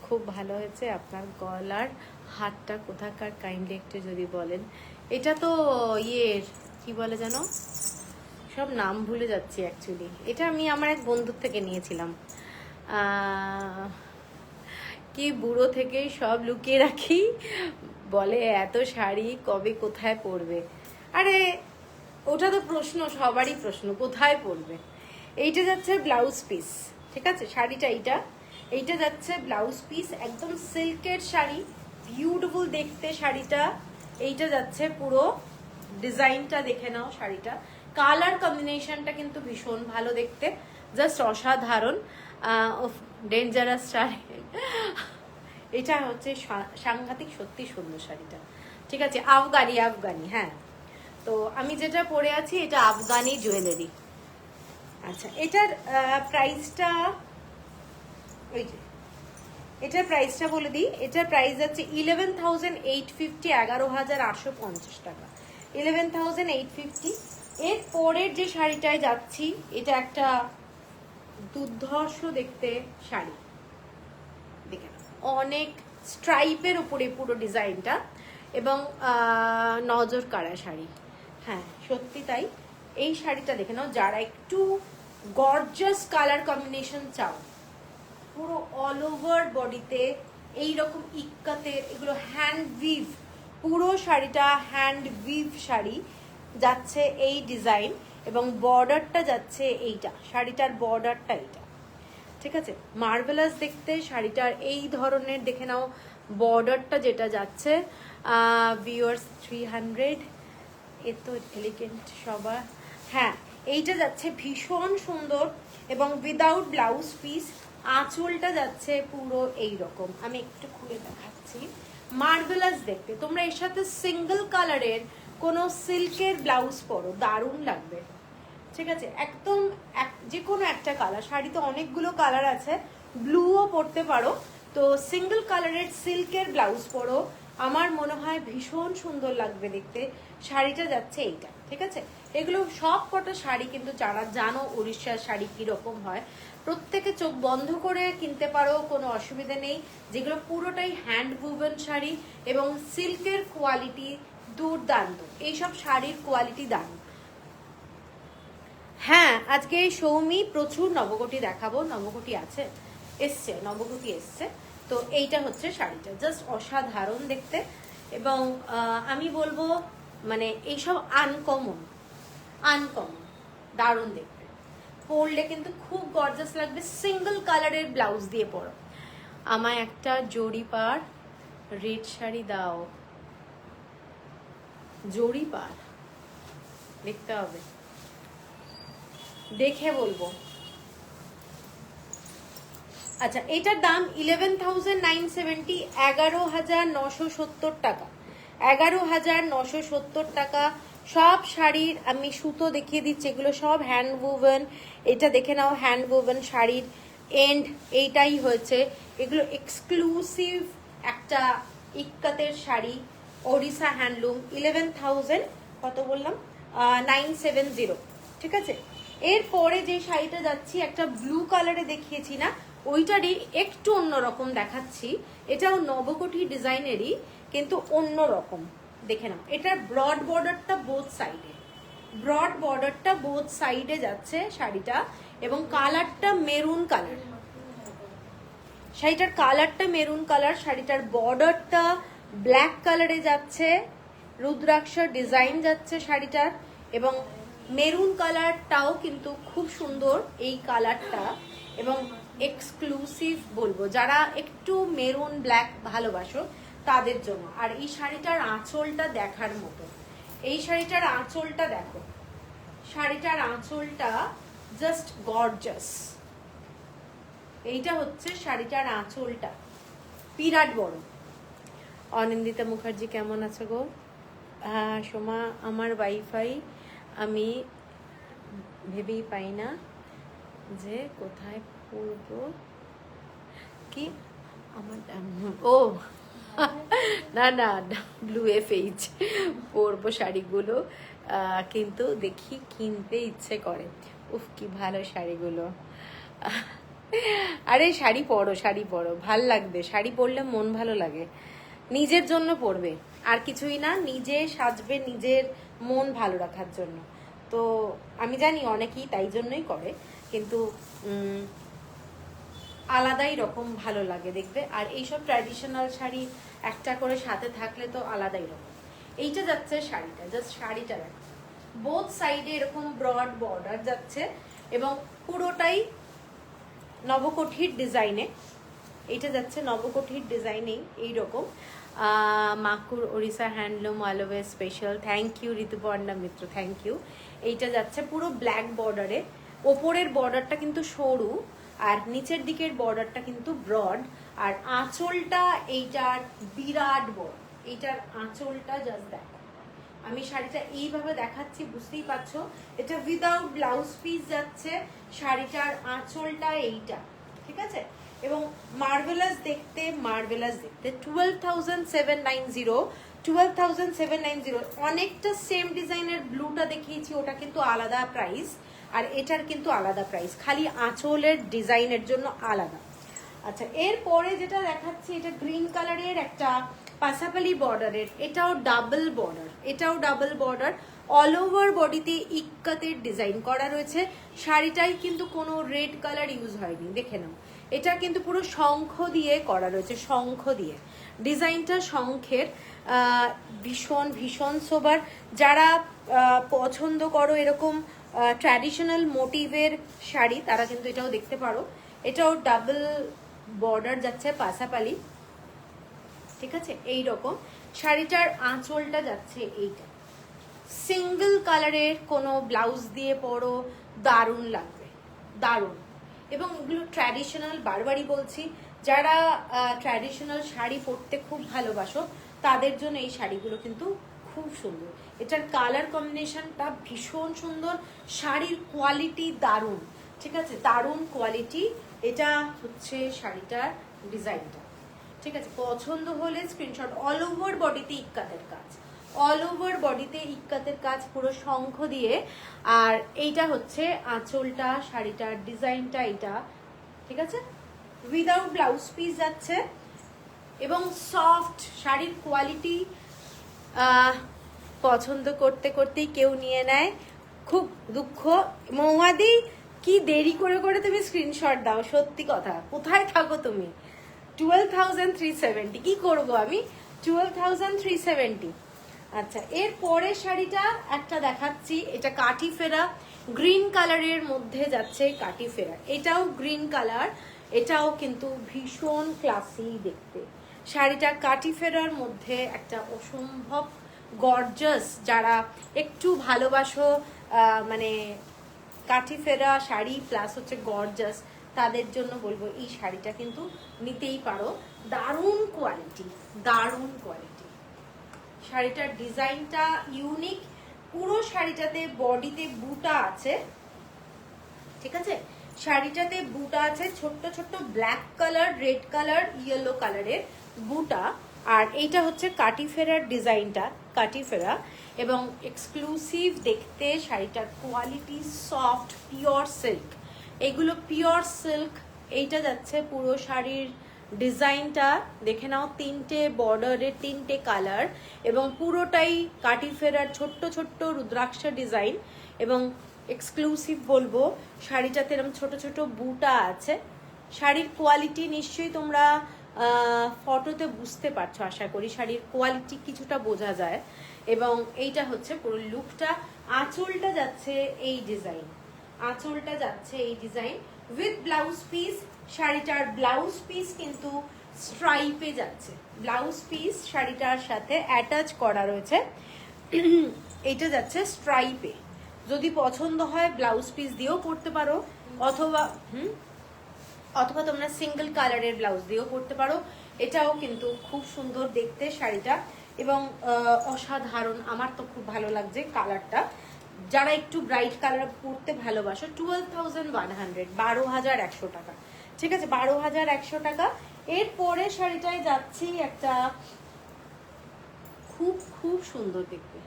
খুব ভালো হয়েছে। আপনার গলার হাতটা কোথাকার, কাইন্ডলি একটু যদি বলেন। এটা তো ইয়ের, কি বলে যেন, সব নাম ভুলে যাচ্ছি অ্যাকচুয়ালি। এটা আমি আমার এক বন্ধুর থেকে নিয়েছিলাম। কি বুড়ো থেকে সব লুকিয়ে রাখি, বলে এত শাড়ি কবে কোথায় পরবে। আরে ওটা তো প্রশ্ন, সবারই প্রশ্ন, কোথায় পরবে। এইটা যাচ্ছে ব্লাউজ পিস, ঠিক আছে। শাড়িটা এইটা যাচ্ছে ব্লাউজ পিস, একদম সিল্কের শাড়ি, বিউটিফুল দেখতে শাড়িটা। এইটা যাচ্ছে পুরো ডিজাইনটা দেখে নাও শাড়িটা, কালার কম্বিনেশনটা কিন্তু ভীষণ ভালো দেখতে, জাস্ট অসাধারণ। ডেঞ্জারাস শাড়ি, এটা হচ্ছে সাংঘাতিক, সত্যি সুন্দর শাড়িটা। ঠিক আছে, আফগানি আফগানি, হ্যাঁ। তো আমি যেটা পরে আছি এটা আফগানি জুয়েলারি। আচ্ছা, এটার প্রাইসটা, ওই যে এটার প্রাইসটা বলে দিই। এটার প্রাইস আছে 11,850, 11,850 টাকা, 11,850। এর পরের যে শাড়িটায় যাচ্ছি, এটা একটা দুর্ধর্ষ দেখতে শাড়ি, দেখে নাও, অনেক স্ট্রাইপের উপরে পুরো ডিজাইনটা, এবং নজর কাড়া শাড়ি। হ্যাঁ সত্যি তাই। এই শাড়িটা দেখে নাও, যারা একটু গর্জাস কালার কম্বিনেশন চাও, পুরো অল ওভার বডিতে এইরকম ইক্কাতের, এগুলো হ্যান্ড উইভ, পুরো শাড়িটা হ্যান্ড উইভ শাড়ি যাচ্ছে এই ডিজাইন, এবং বর্ডারটা যাচ্ছে এইটা, শাড়িটার বর্ডারটা এইটা। ঠিক আছে, মার্ভেলাস দেখতে শাড়িটার এই ধরনের, দেখে নাও বর্ডারটা যেটা যাচ্ছে, ভিউয়ার্স 300, এ তো এলিগেন্ট সবার। হ্যাঁ, এইটা যাচ্ছে ভীষণ সুন্দর, এবং উইদাউট ব্লাউজ পিস, আঁচলটা যাচ্ছে পুরো এই রকম। আমি একটু খুলে দেখাচ্ছি, মার্ভেলাস দেখতে। তোমরা এর সাথে সিঙ্গেল কালারের কোনো সিল্কের ব্লাউজ পরো, দারুণ লাগবে। ঠিক আছে, একদম যে কোনো একটা কালার, শাড়িতে অনেকগুলো কালার আছে, ব্লুও পরতে পারো, তো সিঙ্গেল কালারের সিল্কের ব্লাউজ পরো, আমার মনে হয় ভীষণ সুন্দর লাগবে দেখতে। শাড়িটা যাচ্ছে এইটা। ঠিক আছে, এগুলো সব কটা শাড়ি কিন্তু যারা জানো উড়িষ্যার শাড়ি কিরকম হয়, প্রত্যেকে চোখ বন্ধ করে কিনতে পারো, কোনো অসুবিধা নেই। যেগুলো পুরোটাই হ্যান্ড উভেন শাড়ি, এবং সিল্কের কোয়ালিটি দুর্দান্ত, এইসব শাড়ির কোয়ালিটি দারুণ। হ্যাঁ, আজকে সৌমি প্রচুর নবকটি দেখাবো, নবকটি আছে, এসছে, নবকটি এসছে। তো এইটা হচ্ছে শাড়িটা, জাস্ট অসাধারণ দেখতে, এবং আমি বলবো মানে এইসব আনকমন, আনকমন দারুণ দেখতে, পরলে কিন্তু খুব গর্জাস লাগবে। সিঙ্গেল কালারের ব্লাউজ দিয়ে পরো। আমায় একটা জরিপার রেড শাড়ি দাও, জরিপার দেখতে হবে, দেখে বলবো। আচ্ছা, এটার দাম 11,970, 11,970 টাকা, 11,970 টাকা। সব শাড়ির আমি সুতো দেখিয়ে দিচ্ছি, এগুলো সব হ্যান্ড উভেন। এটা দেখে নাও, হ্যান্ড উভেন শাড়ির এন্ড এইটাই হয়েছে। এগুলো এক্সক্লুসিভ একটা ইক্কাতের শাড়ি, ওড়িশা হ্যান্ডলুম। 11,000 কত বললাম, 970। ঠিক আছে, এরপরে যে শাড়িটা যাচ্ছি, একটা ব্লু কালারে দেখিয়েছি না, ওইটারই একটু অন্যরকম দেখাচ্ছি। এটাও নবকোটি ডিজাইনেরই, কিন্তু অন্য রকম। দেখে নাও, এটার ব্রড বর্ডারটা বোথ সাইডে, ব্রড বর্ডারটা বোথ সাইডে যাচ্ছে শাড়িটা, এবং কালারটা মেরুন কালার, শাড়িটার কালারটা মেরুন কালার, শাড়িটার বর্ডারটা ব্ল্যাক কালারে যাচ্ছে, রুদ্রাক্ষর ডিজাইন যাচ্ছে শাড়িটার, এবং মেরুন কালারটাও কিন্তু খুব সুন্দর এই কালারটা, এবং এক্সক্লুসিভ বলবো যারা একটু মেরুন ব্ল্যাক ভালোবাসো তাদের জন্য। আর এই শাড়িটার আঁচলটা দেখার মতো, এই শাড়িটার আঁচলটা দেখো, শাড়িটার আঁচলটা জাস্ট গর্জাস। এইটা হচ্ছে শাড়িটার আঁচলটা, বিরাট বড়। অনিন্দিতা মুখার্জি কেমন আছো গো? হ্যাঁ সোমা, আমার ওয়াইফাই আমি ভেবেই পাই না যে কোথায় পড়বো, কি আমার ও না না WFH পরবো শাড়িগুলো, কিন্তু দেখি কিনতে ইচ্ছে করে। উফ কি ভালো শাড়িগুলো। আরে শাড়ি পরো, শাড়ি পরো, ভাল লাগবে, শাড়ি পরলে মন ভালো লাগে। নিজের জন্য পরবে, আর কিছুই না, নিজে সাজবে নিজের মন ভালো রাখার জন্য। তো আমি জানি অনেকেই তাই জন্যই করে, কিন্তু আলাদাই রকম ভালো লাগে দেখবে। আর এইসব ট্র্যাডিশনাল শাড়ি একটা করে সাথে থাকলে তো আলাদাই রকম। এইটা যাচ্ছে শাড়িটা, জাস্ট শাড়িটা দেখো, বোথ সাইডে এরকম ব্রড বর্ডার যাচ্ছে, এবং পুরোটাই নবকোঠির ডিজাইনে। এইটা যাচ্ছে নবকোঠির ডিজাইনেই এইরকম। মাকুর Odisha handloom always special, thank you Rituparna Mitra, thank you. এইটা যাচ্ছে পুরো ব্ল্যাক বর্ডারে, ওপরের বর্ডারটা কিন্তু সরু আর নিচের দিকের বর্ডারটা কিন্তু ব্রড, আর আঁচলটা এইটার বিরাট বড়। এইটার আঁচলটা জাস্ট দেখো, আমি শাড়িটা এইভাবে দেখাচ্ছি বুঝতেই পারছো, এটা উইদাউট ব্লাউজ পিস যাচ্ছে, শাড়িটার আঁচলটা এইটা, ঠিক আছে। এবং মার্ভেলাস দেখতে, মার্ভেলাস দেখতে 12,790, অনেকটা সেম ডিজাইনের ব্লুটা দেখিয়েছি, ওটা কিন্তু আলাদা প্রাইস, আর এটার কিন্তু আলাদা প্রাইস, খালি আঁচলের ডিজাইনের জন্য আলাদা। আচ্ছা, এরপরে যেটা দেখাচ্ছি এটা গ্রিন কালারের একটা পাসাপালি বর্ডারের, এটাও ডাবল বর্ডার, এটাও ডাবল বর্ডার, অল ওভার বডিতে ইক্কাতের ডিজাইন করা রয়েছে। শাড়িটাই কিন্তু কোনো রেড কালার ইউজ হয়নি, দেখে নাও, এটা কিন্তু পুরো শঙ্খ দিয়ে করা রয়েছে, শঙ্খ দিয়ে ডিজাইনটা, শঙ্খের। ভীষণ ভীষণ সোবার, যারা পছন্দ করো এরকম ট্র্যাডিশনাল মোটিভের শাড়ি, তারা কিন্তু এটাও দেখতে পারো। এটাও ডাবল বর্ডার যাচ্ছে পাসাপালি, ঠিক আছে। এই রকম শাড়িটার আঁচলটা যাচ্ছে এইটা, সিঙ্গেল কালারের কোনো ব্লাউজ দিয়ে পরো, দারুণ লাগবে, দারুণ। এবং এগুলো ট্র্যাডিশনাল, বারবারই বলছি, যারা ট্র্যাডিশনাল শাড়ি পরতে খুব ভালোবাসো তাদের জন্য এই শাড়িগুলো কিন্তু খুব সুন্দর। এটার কালার কম্বিনেশনটা ভীষণ সুন্দর, শাড়ির কোয়ালিটি দারুণ, ঠিক আছে, দারুণ কোয়ালিটি। এটা হচ্ছে শাড়িটার ডিজাইনটা, ঠিক আছে। পছন্দ হলে স্ক্রিনশট। অল ওভার বডিতে ইক্কাতের কাজ, অল ওভার বডিতে ইক্কাতের কাজ পুরো শঙ্খ দিয়ে। আর এইটা হচ্ছে আঁচলটা, শাড়িটার ডিজাইনটা এইটা, ঠিক আছে, উইদাউট ব্লাউজ পিস যাচ্ছে। এবং সফট শাড়ির কোয়ালিটি, পছন্দ করতে করতেই কেউ নিয়ে নেয়, খুব দুঃখ। মৌয়াদি, কি দেরি করে করে তুমি স্ক্রিনশট দাও, সত্যি কথা, কোথায় থাকো তুমি? 12,370, কি করবো আমি? 12,370। আচ্ছা, এর পরের শাড়িটা একটা দেখাচ্ছি, এটা কাঠি ফেরা, গ্রিন কালারের মধ্যে যাচ্ছে কাঠি ফেরা, এটাও গ্রিন কালার, এটাও কিন্তু ভীষণ ক্লাসি দেখতে। শাড়িটা কাঠি ফেরার মধ্যে একটা অসম্ভব গর্জাস, যারা একটু ভালোবাসো মানে কাঠি ফেরা শাড়ি প্লাস হচ্ছে গর্জাস, তাদের জন্য বলবো এই শাড়িটা কিন্তু নিতেই পারো। দারুণ কোয়ালিটি, দারুণ কোয়ালিটি। শাড়িটার ডিজাইনটা ইউনিক, পুরো শাড়িটাতে বডিতে বুটা আছে, ঠিক আছে, শাড়িটাতে বুটা আছে, ছোট্ট ছোট্ট black colour, red colour, yellow কালারের বুটা। আর এইটা হচ্ছে কাটি ফেরার ডিজাইনটা, কাটি ফেরা, এবং এক্সক্লুসিভ দেখতে। শাড়িটার কোয়ালিটি সফট, পিওর সিল্ক, এগুলো পিওর সিল্ক। এইটা যাচ্ছে পুরো শাড়ির ডিজাইনটা, দেখে নাও, তিনটে বর্ডারের তিনটে কালার, এবং পুরোটাই কাটি ফেরার ছোট্ট ছোট্ট রুদ্রাক্ষ ডিজাইন। এবং এক্সক্লুসিভ বলবো, শাড়িটাতে এরকম ছোট ছোট বুটা আছে। শাড়ির কোয়ালিটি নিশ্চয়ই তোমরা ফটোতে বুঝতে পারছো, আশা করি শাড়ির কোয়ালিটি কিছুটা বোঝা যায়। এবং এইটা হচ্ছে পুরো লুকটা। আঁচলটা যাচ্ছে এই ডিজাইন, আঁচলটা যাচ্ছে এই ডিজাইন উইথ ব্লাউজ পিস। শাড়িটার ব্লাউজ পিস কিন্তু স্ট্রাইপে যাচ্ছে, ব্লাউজ পিস শাড়িটার সাথে অ্যাটাচ করা রয়েছে, এইটা যাচ্ছে স্ট্রাইপে। যদি পছন্দ হয় ব্লাউজ পিস দিয়েও পরতে পারো, অথবা অথবা তোমরা সিঙ্গেল কালারের ব্লাউজ দিয়েও পরতে পারো। এটাও কিন্তু খুব সুন্দর দেখতে শাড়িটা, এবং অসাধারণ, আমার তো খুব ভালো লাগছে কালারটা। যারা একটু ব্রাইট কালার পরতে ভালোবাসো, 12,100, 12,100 টাকা, ঠিক আছে, 12,100 টাকা। এরপরে শাড়িটায় যাচ্ছি একটা খুব খুব সুন্দর দেখতে,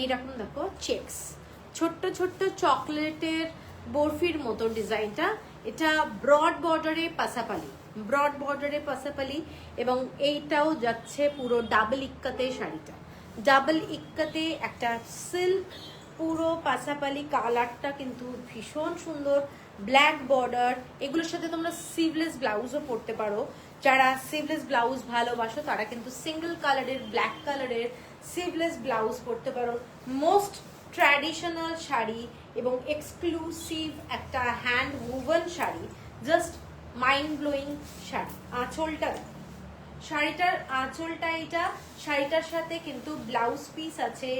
এইরকম দেখো চেকস, ছোট্ট ছোট্ট চকলেটের বরফির মতো ডিজাইনটা। এটা ব্রড বর্ডারে পাসাপালি, ব্রড বর্ডারে পাসাপালি, এবং এইটাও যাচ্ছে পুরো ডাবল ইক্কাতে। শাড়িটা ডাবল ইক্কাতে, একটা সিল্ক, পুরো পাসাপালি, কালারটা কিন্তু ভীষণ সুন্দর, ব্ল্যাক বর্ডার। এগুলোর সাথে তোমরা সিভলেস ব্লাউজও পরতে পারো, যারা সিভলেস ব্লাউজ ভালোবাসো তারা কিন্তু সিঙ্গেল কালারের, ব্ল্যাক কালারের সিভলেস ব্লাউজ পরতে পারো। মোস্ট ট্র্যাডিশনাল শাড়ি এবং এক্সক্লুসিভ একটা hand woven sari, just mind blowing sari. আঁচলটা, শাড়িটার আঁচলটা এটা, শাড়িটার সাথে কিন্তু ব্লাউজ পিস আছে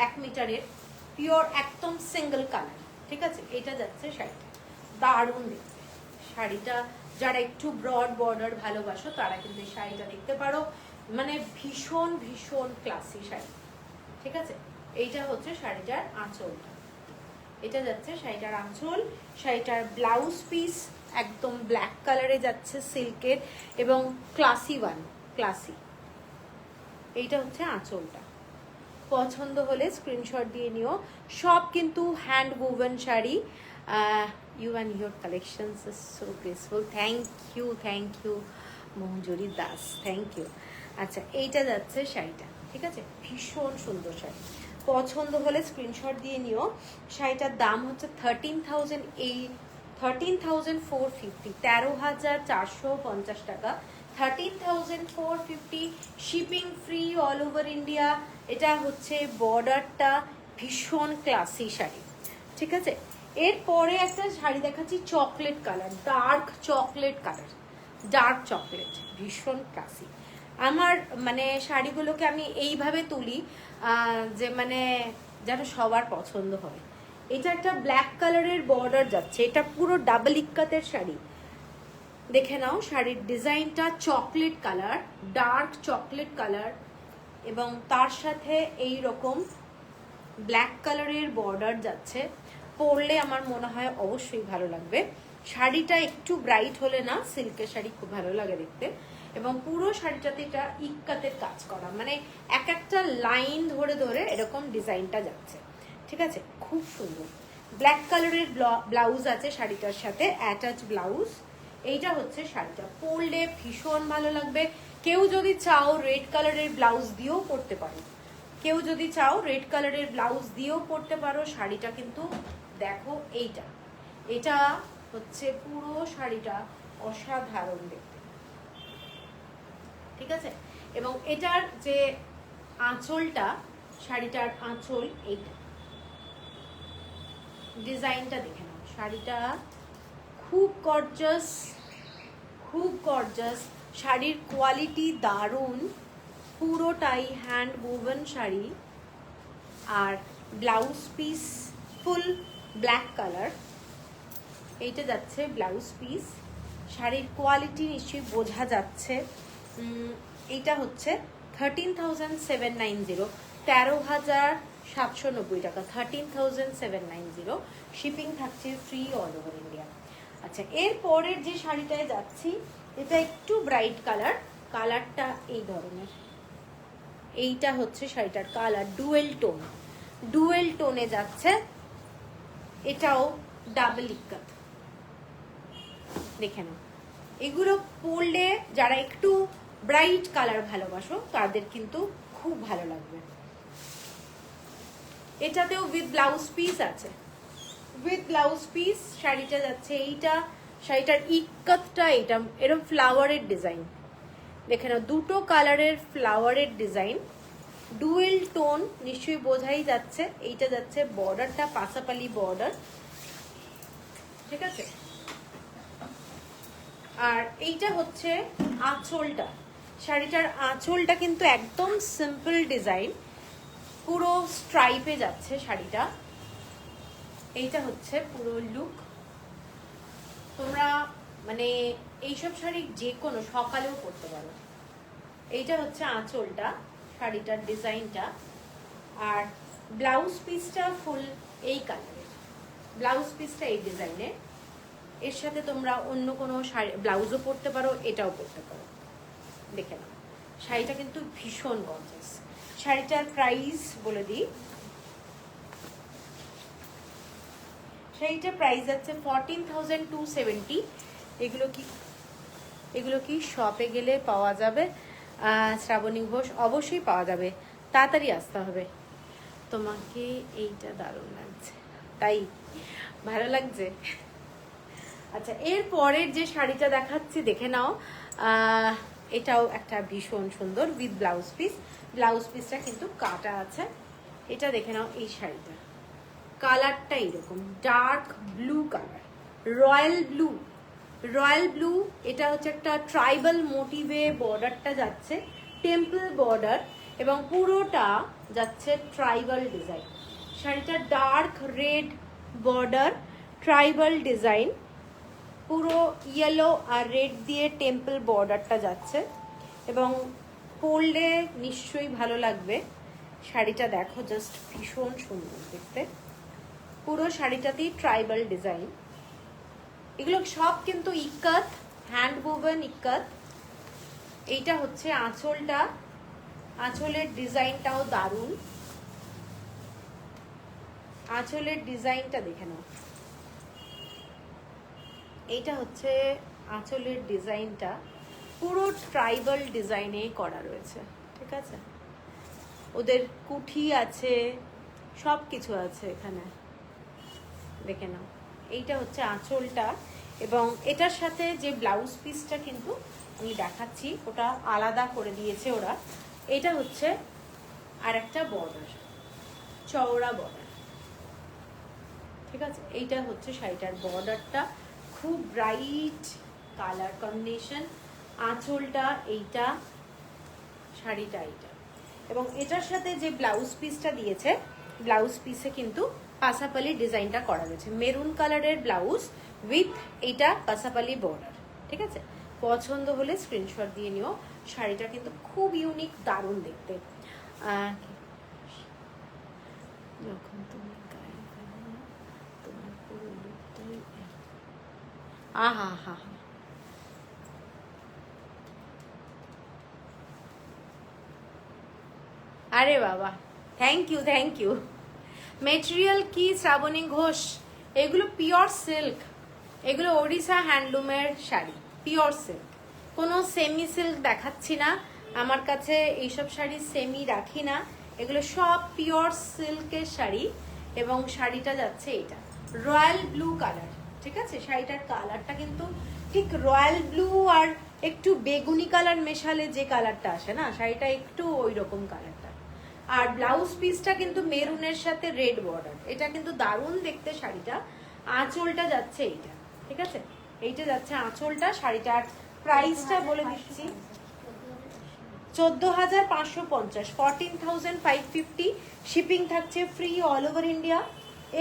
1 মিটারের, পিওর একদম সিঙ্গেল কালার। ঠিক আছে, এটা যাচ্ছে শাড়িটা, দারুণ দেখতে শাড়িটা। যারা একটু ব্রড বর্ডার ভালোবাসো তারা কিন্তু এই শাড়িটা দেখতে পারো, মানে ভীষণ ভীষণ ক্লাসি শাড়ি। ঠিক আছে, এইটা হচ্ছে শাড়িটার আঁচলটা, এটা যাচ্ছে শাড়িটার আঁচল। শাড়িটার ব্লাউজ পিস একদম ব্ল্যাক কালারে যাচ্ছে সিল্কের, এবং ক্লাসি ওয়ান, ক্লাসি। এইটা হচ্ছে আঁচলটা। পছন্দ হলে স্ক্রিনশট দিয়ে নিও। সব কিন্তু hand woven sari. You and your collections is so graceful. Thank you Manjuri Das, thank you. আচ্ছা, এইটা যাচ্ছে শাড়িটা। ঠিক আছে, ভীষণ সুন্দর শাড়ি। পছন্দ হলে স্ক্রিনশট দিয়ে নিও। শাড়িটার দাম হচ্ছে 13,450, 13,450 টাকা। 13,450, shipping free all over India. এটা হচ্ছে বর্ডারটা, ভীষণ ক্লাসি শাড়ি। ঠিক আছে, এরপরে একটা শাড়ি দেখাচ্ছি chocolate colour, dark chocolate colour, dark chocolate, ভীষণ ক্লাসি। আমার মানে শাড়িগুলোকে আমি এইভাবে তুলি যে মানে যেন সবার পছন্দ হয়। এটা একটা ব্ল্যাক কালারের বর্ডার যাচ্ছে, এটা পুরো ডাবল ইক্কাতের শাড়ি। দেখে নাও শাড়ির ডিজাইনটা, chocolate colour, dark chocolate colour, এবং তার সাথে এই রকম ব্ল্যাক কালারের বর্ডার যাচ্ছে। পরলে আমার মনে হয় অবশ্যই ভালো লাগবে। শাড়িটা একটু ব্রাইট হলে না, সিল্কের শাড়ি খুব ভালো লাগে দেখতে। এবং পুরো শাড়িটাতে এটা ইক্কাতের কাজ করা, মানে এক একটা লাইন ধরে ধরে এরকম ডিজাইনটা যাচ্ছে। ঠিক আছে, খুব সুন্দর। ব্ল্যাক কালারের ব্লাউজ আছে শাড়িটার সাথে, অ্যাটাচ ব্লাউজ। এইটা হচ্ছে শাড়িটা, পরলে ভীষণ ভালো লাগবে। কেউ যদি চাও রেড কালারের ব্লাউজ দিয়েও পরতে পারো, কেউ যদি চাও রেড কালারের ব্লাউজ দিয়েও পরতে পারো। শাড়িটা কিন্তু দেখো, এটা হচ্ছে পুরো শাড়িটা অসাধারণ দেখতে। ঠিক আছে, এবং এটার যে আঁচলটা, শাড়িটার আঁচল, এইটা ডিজাইনটা দেখে নাও। শাড়িটা খুব গর্জাস, খুব গর্জাস। শাড়ির কোয়ালিটি দারুণ, পুরোটাই হ্যান্ড ওভেন শাড়ি। আর blouse piece full black colour, এইটা যাচ্ছে ব্লাউজ পিস। শাড়ির কোয়ালিটি নিশ্চয়ই বোঝা যাচ্ছে। এইটা হচ্ছে 13,790, 13,790 টাকা, 13,790। শিপিং থাকছে ফ্রি অল ওভার ইন্ডিয়া। আচ্ছা, এর পরের যে শাড়িটায় যাচ্ছি, এটা একটু ব্রাইট কালার, কালারটা এই ধরনের। এইটা হচ্ছে শাড়িটার কালার, ডুয়েল টোনে যাচ্ছে। এটাও ডাবল ইক্কাত। দেখে নাও, এগুলো পরলে যারা একটু ব্রাইট কালার ভালোবাসো তাদের কিন্তু খুব ভালো লাগবে। এটাতেও উইথ ব্লাউজ পিস আছে, উইথ ব্লাউজ পিস শাড়িটা যাচ্ছে। এইটা শাড়িটার ইক্কাতটা এটা এরকম ফ্লাওয়ারের ডিজাইন। দেখে নাও, দুটো কালারের ফ্লাওয়ারের ডিজাইন, ডুয়েল টোন, নিশ্চয়ই বোঝাই যাচ্ছে। এইটা যাচ্ছে বর্ডারটা, পাসাপালি বর্ডার। ঠিক আছে, আর এইটা হচ্ছে আঁচলটা। শাড়িটার আঁচলটা কিন্তু একদম সিম্পল ডিজাইন, পুরো স্ট্রাইপে যাচ্ছে শাড়িটা। এইটা হচ্ছে পুরো লুক। তোমরা মানে এইসব শাড়ি যে কোনো সকালেও পরতে পারো। এইটা হচ্ছে আঁচলটা, শাড়িটার ডিজাইনটা। আর ব্লাউজ পিসটা ফুল এই কালারের, ব্লাউজ পিসটা এই ডিজাইনের। এর সাথে তোমরা অন্য কোনো শাড়ি ব্লাউজও পরতে পারো, এটাও পরতে পারো। দেখে নাও, শাড়িটা কিন্তু ভীষণ গর্জাস। শাড়িটার প্রাইস বলে দিই, শাড়িটার প্রাইস আছে 14,270। এগুলো কি শপে গেলে পাওয়া যাবে? শ্রাবণী ঘোষ, অবশ্যই পাওয়া যাবে, তাড়াতাড়ি আসতে হবে। তোমাকে এইটা দারুণ লাগছে, তাই ভালো লাগছে। আচ্ছা, এর পরের যে শাড়িটা দেখাচ্ছি দেখে নাও। এটাও একটা ভীষণ সুন্দর উইথ ব্লাউজ পিস। ব্লাউজ পিসটা কিন্তু কাটা আছে। এটা দেখে নাও, এই শাড়িটা কালারটা এরকম dark blue colour, royal blue, royal blue, এটা হচ্ছে একটা ট্রাইবাল মোটিভে বর্ডারটা যাচ্ছে, টেম্পল বর্ডার, এবং পুরোটা যাচ্ছে ট্রাইবাল ডিজাইন। শাড়িটা dark red border, tribal design, পুরো ইয়েলো আর রেড দিয়ে টেম্পল বর্ডারটা যাচ্ছে, এবং পরলে নিশ্চয়ই ভালো লাগবে। শাড়িটা দেখো, জাস্ট ভীষণ সুন্দর দেখতে, পুরো শাড়িটাতেই ট্রাইবাল ডিজাইন। এগুলো সব কিন্তু ইক্কাত, হ্যান্ড ওভেন ইক্কাত। এইটা হচ্ছে আঁচলটা, আঁচলের ডিজাইনটাও দারুণ, আঁচলের ডিজাইনটা দেখে নাও। এইটা হচ্ছে আঁচলের ডিজাইনটা, পুরো ট্রাইবাল ডিজাইনে করা রয়েছে, ঠিক আছে। ওদের কুঠি আছে, সব কিছু আছে এখানে, দেখে নাও। এইটা হচ্ছে আঁচলটা, এবং এটার সাথে যে ব্লাউজ পিসটা কিন্তু আমি দেখাচ্ছি, ওটা আলাদা করে দিয়েছে ওরা। এটা হচ্ছে আর একটা বর্ডার, চওড়া বর্ডার, ঠিক আছে। এইটা হচ্ছে শাড়িটার বর্ডারটা, খুব ব্রাইট কালার কম্বিনেশন। আঁচলটা এইটা, শাড়িটা এইটা, এবং এটার সাথে যে ব্লাউজ পিসটা দিয়েছে, ব্লাউজ পিসে কিন্তু পাসাপালি ডিজাইনটা করা রয়েছে, মেরুন কালারের ব্লাউজ উইথ এইটা পাসাপালি বর্ডার, ঠিক আছে। পছন্দ হলে স্ক্রিনশট দিয়ে নিও। শাড়িটা কিন্তু খুব ইউনিক, দারুণ দেখতে। যখন তুমি তোমার পুরো লুকটাই, আহা হা হা, আরে বাবা, thank you thank you. Material কি শ্রাবণী ঘোষ? এগুলো পিওর সিল্ক, এগুলো ওড়িশা হ্যান্ডলুমের শাড়ি, পিওর সিল্ক, কোনো সেমি সিল্ক দেখাচ্ছি না। আমার কাছে এইসব শাড়ি সেমি রাখি না, এগুলো সব পিওর সিল্কের শাড়ি। এবং শাড়িটা যাচ্ছে এটা রয়্যাল ব্লু কালার, ঠিক আছে। শাড়িটার কালারটা কিন্তু ঠিক রয়্যাল ব্লু আর একটু বেগুনি কালার মেশালে যে কালারটা আসে না, শাড়িটা একটু ওই রকম কালারটা। আর ব্লাউজ পিসটা কিন্তু মেরুনের সাথে রেড বর্ডার, এটা কিন্তু দারুণ দেখতে শাড়িটা। আঁচলটা যাচ্ছে এইটা, ঠিক আছে, এইটা যাচ্ছে আঁচলটা। শাড়িটার প্রাইসটা বলে দিচ্ছি, 14,550, 14,550। শিপিং থাকছে ফ্রি অল ওভার ইন্ডিয়া।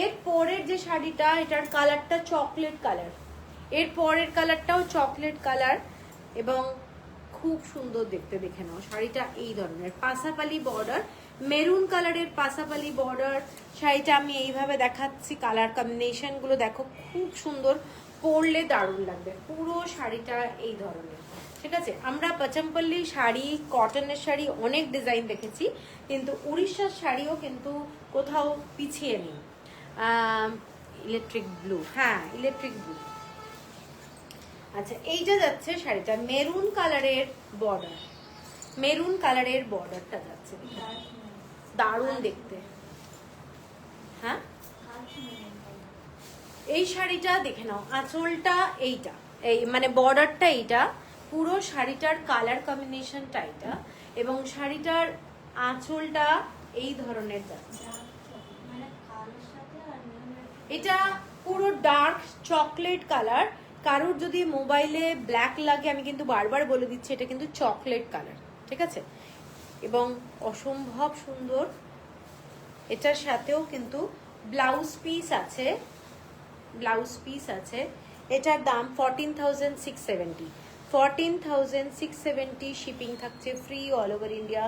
এর পরের যে শাড়িটা, এটার কালারটা চকলেট কালার, এর পরের কালারটাও চকলেট কালার, এবং খুব সুন্দর দেখতে, দেখে নাও। শাড়িটা এই ধরনের পাসাপালি বর্ডার, মেরুন কালারের পাসাপালি বর্ডার। শাড়িটা আমি এইভাবে দেখাচ্ছি, কালার কম্বিনেশন গুলো দেখো, খুব সুন্দর, পরলে দারুণ লাগবে। পুরো শাড়িটা এই ধরনের, ঠিক আছে। আমরা পচমপল্লি শাড়ি, কটনের শাড়ি অনেক ডিজাইন দেখেছি, কিন্তু উড়িষ্যার শাড়িও কিন্তু কোথাও পিছিয়ে নেই। ইলেকট্রিক ব্লু, হ্যাঁ ইলেকট্রিক ব্লু। আচ্ছা, এইটা যাচ্ছে শাড়িটা মেরুন কালারের বর্ডার, মেরুন কালারের বর্ডারটা যাচ্ছে, দারুণ দেখতে। হ্যাঁ, এই শাড়িটা দেখে নাও, আঁচলটা এইটা, এই মানে বর্ডারটা এইটা, পুরো শাড়িটার কালার কম্বিনেশনটা এইটা, এবং শাড়িটার আঁচলটা এই ধরনের যাচ্ছে। এটা পুরো ডার্ক চকলেট কালার। কারোর যদি মোবাইলে ব্ল্যাক লাগে, আমি কিন্তু বারবার বলে দিচ্ছি, এটা কিন্তু চকলেট কালার, ঠিক আছে, এবং অসম্ভব সুন্দর। এটার সাথেও কিন্তু ব্লাউজ পিস আছে, ব্লাউজ পিস আছে। এটার দাম 14,670, 14,670। শিপিং থাকছে ফ্রি অল ওভার ইন্ডিয়া।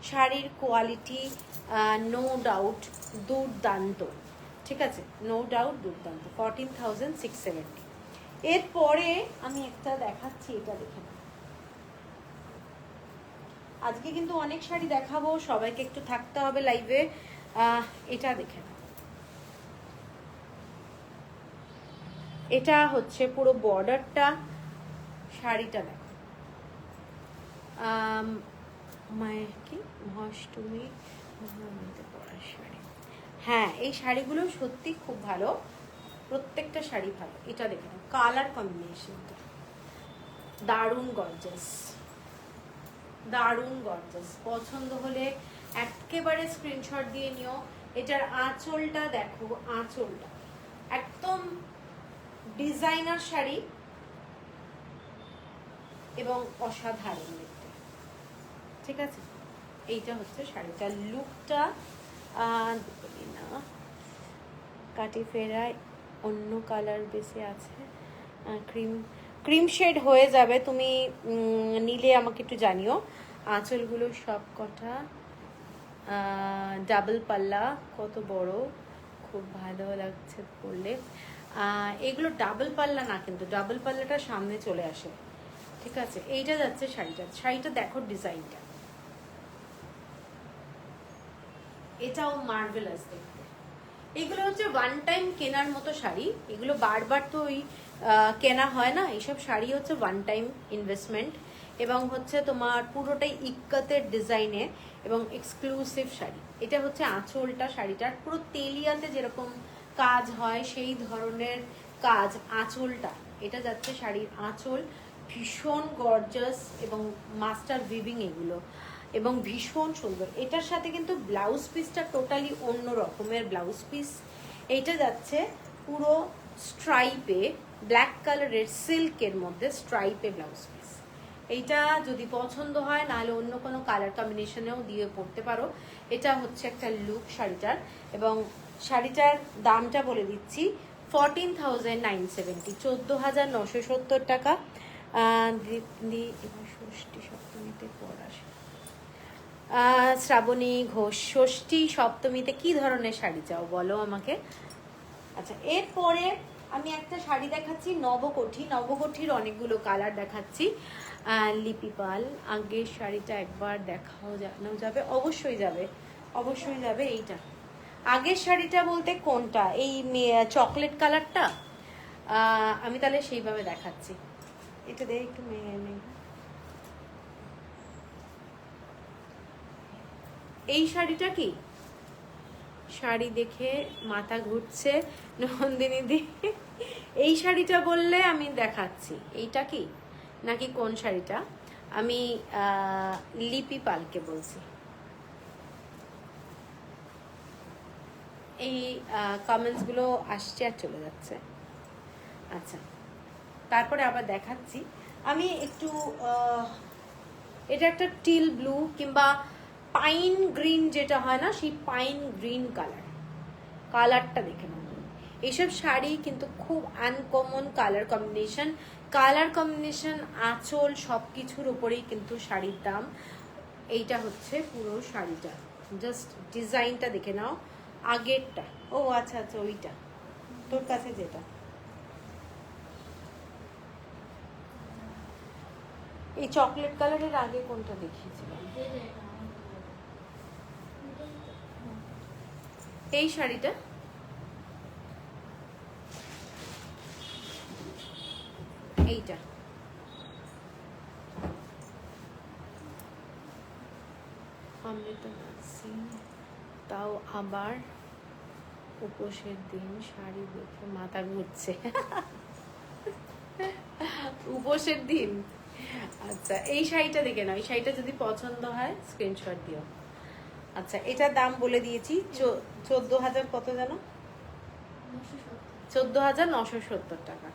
শাড়ির কোয়ালিটি নো ডাউট দুর্দান্ত, ঠিক আছে, নো ডাউট দুর্দান্ত। 14,670। এরপরে আমি একটা দেখাচ্ছি, এটা দেখে নাও। আজকে কিন্তু অনেক শাড়ি দেখাবো, সবাইকে একটু থাকতে হবে লাইভে। এটা দেখে নাও, এটা হচ্ছে পুরো বর্ডারটা, শাড়িটা দেখো, কি মহাষ্টমী পরার শাড়ি। হ্যাঁ, এই শাড়িগুলো সত্যি খুব ভালো, প্রত্যেকটা শাড়ি ভালো। এটা দেখে নাও, কালার কম্বিনেশনটা দারুণ গর্জাস, দারুণ গর্জাস। পছন্দ হলে একেবারে স্ক্রিনশট দিয়ে নিও। এটার আঁচলটা দেখো, আঁচলটা একদম ডিজাইনার শাড়ি, এবং অসাধারণ দেখতে। ঠিক আছে, এইটা হচ্ছে শাড়িটার লুকটা। না কাটি ফেরায় অন্য কালার বেশি আছে, ক্রিম ক্রিম শেড হয়ে যাবে, তুমি নিলে আমাকে একটু জানিও। আঁচলগুলো সব কটা ডাবল পাল্লা, কত বড়, খুব ভালো লাগছে পরলে। এগুলো ডাবল পাল্লা না, কিন্তু ডাবল পাল্লাটা সামনে চলে আসে। ঠিক আছে, এইটা যাচ্ছে শাড়িটা দেখো ডিজাইনটা, এটাও মার্ভেলাস দেখতে। এগুলো হচ্ছে ওয়ান টাইম কেনার মতো শাড়ি, এগুলো বারবার তো ওই কেনা হয় না, এইসব শাড়ি হচ্ছে ওয়ান টাইম ইনভেস্টমেন্ট, এবং হচ্ছে তোমার পুরোটাই ইক্কাতের ডিজাইনে এবং এক্সক্লুসিভ শাড়ি। এটা হচ্ছে আঁচলটা শাড়িটার, পুরো তেলিয়াতে যেরকম কাজ হয় সেই ধরনের কাজ আঁচলটা। এটা যাচ্ছে শাড়ির আঁচল, ভীষণ গর্জাস এবং মাস্টার উইভিং এগুলো, এবং ভীষণ সুন্দর। এটার সাথে কিন্তু ব্লাউজ পিসটা টোটালি অন্য রকমের ব্লাউজ পিস। এইটা যাচ্ছে পুরো স্ট্রাইপে, ব্ল্যাক কালারের সিল্কের মধ্যে স্ট্রাইপে ব্লাউজ পিস। এইটা যদি পছন্দ হয়, নাহলে অন্য কোনো কালার কম্বিনেশনেও দিয়ে পরতে পারো। এটা হচ্ছে একটা লুক শাড়িটার, এবং শাড়িটার দামটা বলে দিচ্ছি 14,970, 14,970 টাকা। এবার ষষ্ঠী সপ্তমীতে পড়া, শ্রাবণী ঘোষ, ষষ্ঠী সপ্তমীতে কি ধরনের শাড়ি চাও বলো আমাকে। আচ্ছা, এরপরে আমি একটা শাড়ি দেখাচ্ছি নবকঠির অনেকগুলো কালার দেখাচ্ছি। লিপি পাল, আগের শাড়িটা একবার দেখাও যাবে, অবশ্যই যাবে। এইটা আগের শাড়িটা বলতে কোনটা, এই চকলেট কালারটা? আমি তাহলে সেইভাবে দেখাচ্ছি, এটা দিয়ে একটু এই শাড়িটা কি, শাড়ি দেখে মাথা ঘুরছে নন্দিনী দি, এই শাড়িটা বললে আমি দেখাচ্ছি। এইটা কি নাকি কোন শাড়িটা? আমি লিপি পালকে বলছি। এই কমেন্টস গুলো আসছে আর চলে যাচ্ছে। আচ্ছা, তারপরে আবার দেখাচ্ছি আমি একটু। এটা একটা টিল ব্লু কিংবা পাইন গ্রিন যেটা হয় না, সেই পাইন গ্রিন কালারটা দেখে নাও। এইসব শাড়ি কিন্তু খুব আনকমন কালার কম্বিনেশন, আঁচল সব কিছুর উপরেই কিন্তু শাড়ির দাম। এইটা হচ্ছে পুরো শাড়িটা, জাস্ট ডিজাইনটা দেখে নাও। আগেরটা, ও আচ্ছা, ওইটা তোর কাছে যেটা, এই চকলেট কালারের আগে কোনটা দেখিয়েছিলাম? এই শাড়িটা, এইটা তাও আবার উপোসের দিন শাড়ি দেখে মাথা ঘুরছে। উপোসের দিন, আচ্ছা এই শাড়িটা দেখে নাও, এই শাড়িটা যদি পছন্দ হয় স্ক্রিনশট দিও। আচ্ছা, এটার দাম বলে দিয়েছি 14,000 কত জানো, 14,970 টাকা।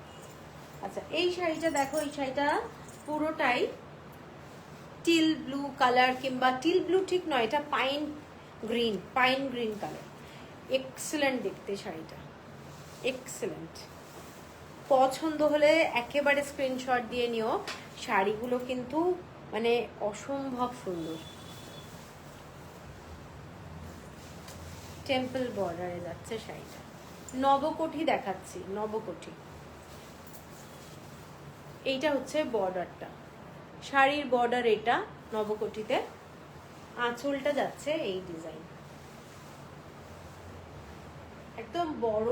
আচ্ছা, এই শাড়িটা দেখো, এই শাড়িটা পুরোটাই টিল ব্লু কালার, কিংবা টিল ব্লু ঠিক নয়, এটা পাইন গ্রিন কালার। এক্সেলেন্ট দেখতে শাড়িটা, এক্সেলেন্ট। পছন্দ হলে একেবারে স্ক্রিনশট দিয়ে নিও। শাড়িগুলো কিন্তু মানে অসম্ভব সুন্দর। টেম্পল বর্ডারে যাচ্ছে শাড়িটা। নবকঠি দেখাচ্ছি, নবকঠি। এইটা হচ্ছে বর্ডারটা, শাড়ির বর্ডার এটা নবকঠিতে। আঁচলটা যাচ্ছে এই ডিজাইন, একদম বড়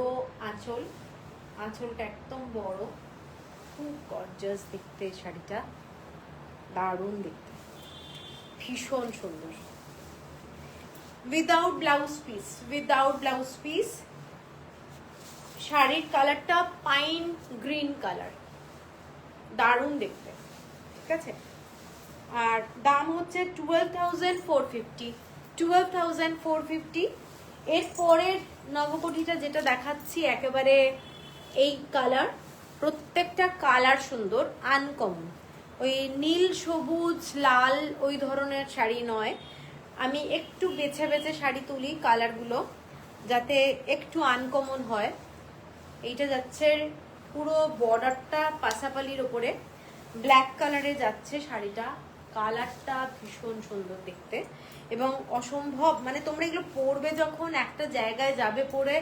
আঁচলটা একদম বড়, খুব গর্জাস দেখতে শাড়িটা, দারুণ দেখতে, ভীষণ সুন্দর। Without blouse piece. শাড়ির কালারটা পাইন গ্রিন কালার, দারুণ দেখতে। ঠিক আছে, আর দাম হচ্ছে 12,450। এর পরের নবকঠিটা যেটা দেখাচ্ছি একেবারে এই কালার, প্রত্যেকটা কালার সুন্দর, আনকমন। ওই নীল সবুজ লাল ওই ধরনের শাড়ি নয়, আমি একটু বেছে বেছে শাড়ি তুলি কালারগুলো যাতে একটু আনকমন হয়। এইটা যাচ্ছে পুরো বর্ডারটা পাসাপালির ওপরে ব্ল্যাক কালারে যাচ্ছে শাড়িটা, কালারটা ভীষণ সুন্দর দেখতে এবং অসম্ভব, মানে তোমরা এগুলো পরবে যখন একটা জায়গায় যাবে পরে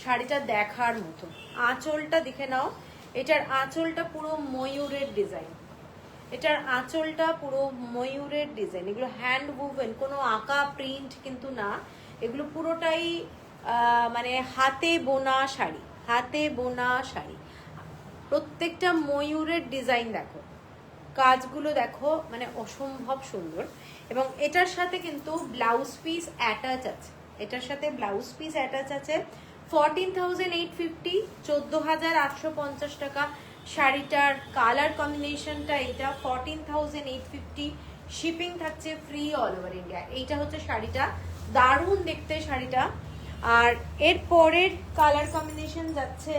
শাড়িটা দেখার মতো। আঁচলটা দেখে নাও, এটার আঁচলটা পুরো ময়ূরের ডিজাইন, এটার আঁচলটা পুরো ময়ূরের ডিজাইন। এগুলো হ্যান্ড উভেন, কোনো আঁকা প্রিন্ট কিন্তু না, এগুলো পুরোটাই মানে হাতে বোনা শাড়ি, হাতে বোনা শাড়ি। প্রত্যেকটা ময়ূরের ডিজাইন দেখো, কাজগুলো দেখো, মানে অসম্ভব সুন্দর। এবং এটার সাথে কিন্তু ব্লাউজ পিস অ্যাটাচ আছে, এটার সাথে ব্লাউজ পিস অ্যাটাচ আছে। 14,850, 14,850 টাকা শাড়িটার কালার কম্বিনেশনটা এটা। 14,850, শিপিং থাকছে ফ্রি অল ওভার ইন্ডিয়া। এইটা হচ্ছে শাড়িটা, দারুণ দেখতে শাড়িটা। আর এর পরের কালার কম্বিনেশন যাচ্ছে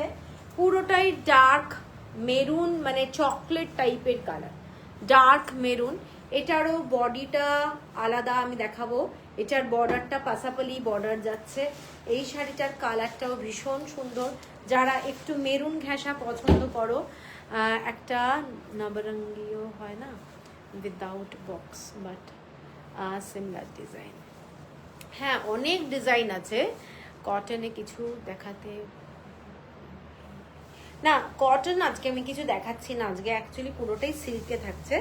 পুরোটাই ডার্ক মেরুন, মানে চকলেট টাইপের কালার, ডার্ক মেরুন। এটারও বডিটা আলাদা আমি দেখাবো, এটার বর্ডারটা পাসাপালি বর্ডার যাচ্ছে। এই শাড়িটার কালারটাও ভীষণ সুন্দর, যারা একটু মেরুন ঘেঁষা পছন্দ করো, একটা নবরঙ্গীয় হয় না, without box but similar design. হ্যাঁ অনেক ডিজাইন আছে, কটনে কিছু দেখাতে না, কটন আজকে আমি কিছু দেখাচ্ছি না, আজকে অ্যাকচুয়ালি পুরোটাই সিল্কে থাকছে,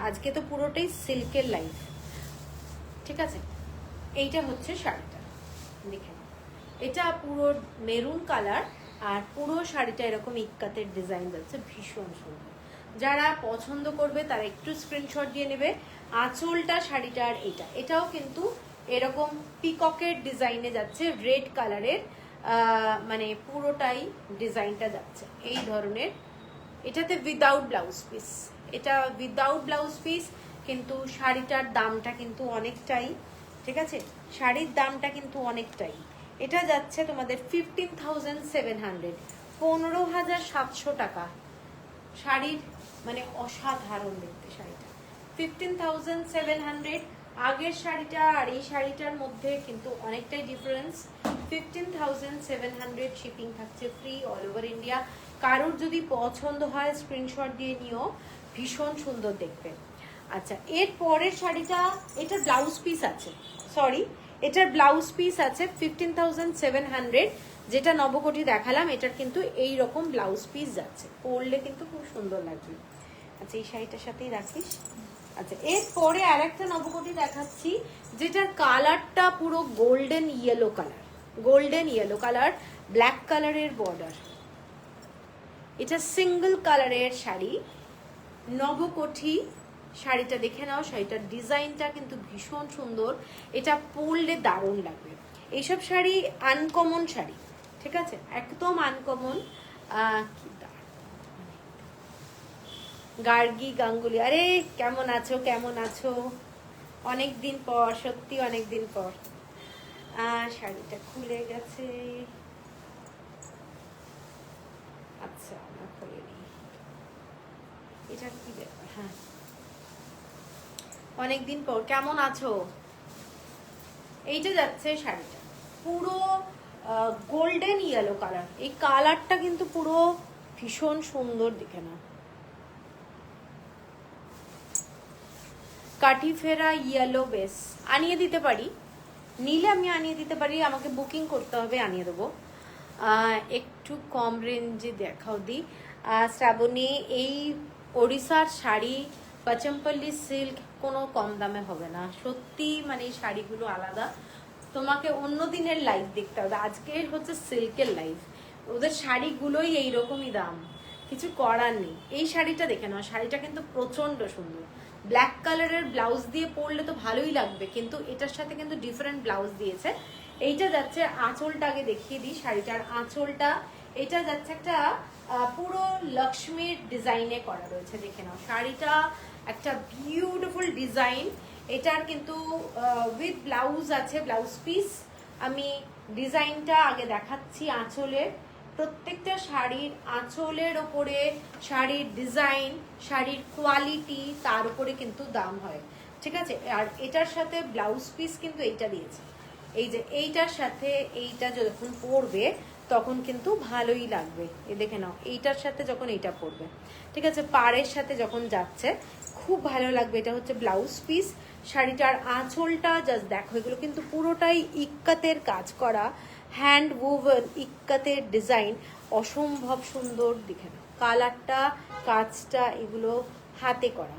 আজকে তো পুরোটাই সিল্কের লাইফ, ঠিক আছে। এইটা হচ্ছে শাড়িটা, দেখে নাও, এটা পুরো মেরুন কালার আর পুরো শাড়িটা এরকম ইক্কাতের ডিজাইন যাচ্ছে, ভীষণ সুন্দর। যারা পছন্দ করবে তারা একটু স্ক্রিনশট দিয়ে নেবে। আঁচলটা শাড়িটার এটাও কিন্তু এরকম পিককের ডিজাইনে যাচ্ছে, রেড কালারের, মানে পুরোটাই ডিজাইনটা যাচ্ছে এই ধরনের। এটাতে উইদাউট ব্লাউজ পিস, এটা উইদাউট ব্লাউজ পিস, কিন্তু শাড়িটার দামটা কিন্তু অনেকটাই, ঠিক আছে, শাড়ির দামটা কিন্তু অনেকটাই। এটা যাচ্ছে তোমাদের 15,700, 15,700 টাকা শাড়ির, মানে অসাধারণ দেখতে শাড়িটা। 15,700, আগের শাড়িটা আর এই শাড়িটার মধ্যে কিন্তু অনেকটাই ডিফারেন্স। 15,700, শিপিং থাকছে ফ্রি অল ওভার ইন্ডিয়া। কারোর যদি পছন্দ হয় স্ক্রিনশট দিয়ে নিও, ভীষণ সুন্দর দেখতে। আচ্ছা এর পরের শাড়িটা, এটা ব্লাউজ পিস আছে, সরি এটার ব্লাউজ পিস আছে 15,700, যেটা নবকোটি দেখালাম এটার কিন্তু এই রকম ব্লাউজ পিস যাচ্ছে, পরলে কিন্তু খুব সুন্দর লাগবে। আচ্ছা এই শাড়িটার সাথেই রাখিস। আচ্ছা এরপরে আর একটা নবকোটি দেখাচ্ছি, যেটার কালারটা পুরো golden yellow colour, golden yellow colour, black কালারের বর্ডার। এটা সিঙ্গেল কালারের শাড়ি, নবকোটি শাড়িটা দেখে নাও, শাড়িটার ডিজাইনটা কিন্তু ভীষণ সুন্দর, এটা পরলে দারুণ লাগবে। এইসব শাড়ি আনকমন শাড়ি, ঠিক আছে, একদম আনকমন। গার্গী গাঙ্গুলি, আরে কেমন আছো, কেমন আছো, অনেক দিন পর, সত্যি অনেক দিন পর। শাড়িটা খুলে গেছে, আচ্ছা আমরা খুলে নিই, এটা কি ব্যাপার, হ্যাঁ অনেকদিন পর, কেমন আছো। এইটা যাচ্ছে শাড়িটা পুরো গোল্ডেন ইয়েলো কালার, এই কালারটা কিন্তু পুরো ভীষণ সুন্দর, দেখে না, কাঠি ফেরা ইয়েলো বেস। আনিয়ে দিতে পারি, নিলে আমি আনিয়ে দিতে পারি, আমাকে বুকিং করতে হবে, আনিয়ে দেবো। একটু কম রেঞ্জে দেখাও দি শ্রাবণী, এই ওড়িশার শাড়ি পচমপল্লি সিল্ক কোনো কম দামে হবে না, সত্যি, মানে এই শাড়িগুলো আলাদা, তোমাকে অন্য দিনের লাইভ দেখতে হবে, আজকের হচ্ছে সিল্কের লাইভ, ওদের শাড়িগুলোই এইরকমই দাম, কিছু করার নেই। এই শাড়িটা দেখে নাও, শাড়িটা কিন্তু প্রচন্ড সুন্দর, ব্ল্যাক কালারের ব্লাউজ দিয়ে পরলে তো ভালোই লাগবে, কিন্তু এটার সাথে কিন্তু ডিফারেন্ট ব্লাউজ দিয়েছে। এইটা যাচ্ছে, আঁচলটা আগে দেখিয়ে দিই, শাড়িটার আঁচলটা এটা যাচ্ছে একটা পুরো লক্ষ্মীর ডিজাইনে করা রয়েছে, দেখে নাও, শাড়িটা একটা বিউটিফুল ডিজাইন। এটার কিন্তু উইথ ব্লাউজ আছে, ব্লাউজ পিস। আমি ডিজাইনটা আগে দেখাচ্ছি আঁচলের, প্রত্যেকটা শাড়ির আঁচলের ওপরে, শাড়ির ডিজাইন, শাড়ির কোয়ালিটি, তার উপরে কিন্তু দাম হয়, ঠিক আছে। আর এটার সাথে ব্লাউজ পিস কিন্তু এইটা দিয়েছে, এই যে এইটার সাথে এইটা যখন পরবে তখন কিন্তু ভালোই লাগবে। এ দেখে নাও, এইটার সাথে যখন এইটা পরবে, ঠিক আছে, পাড়ের সাথে যখন যাচ্ছে খুব ভালো লাগবে। এটা হচ্ছে ব্লাউজ পিস। শাড়িটার আঁচলটা জাস্ট দেখো, এগুলো কিন্তু পুরোটাই ইক্কাতের কাজ করা, হ্যান্ড ওভেন ইক্কাতের ডিজাইন, অসম্ভব সুন্দর। দেখে নাও কালারটা, কাজটা, এগুলো হাতে করা,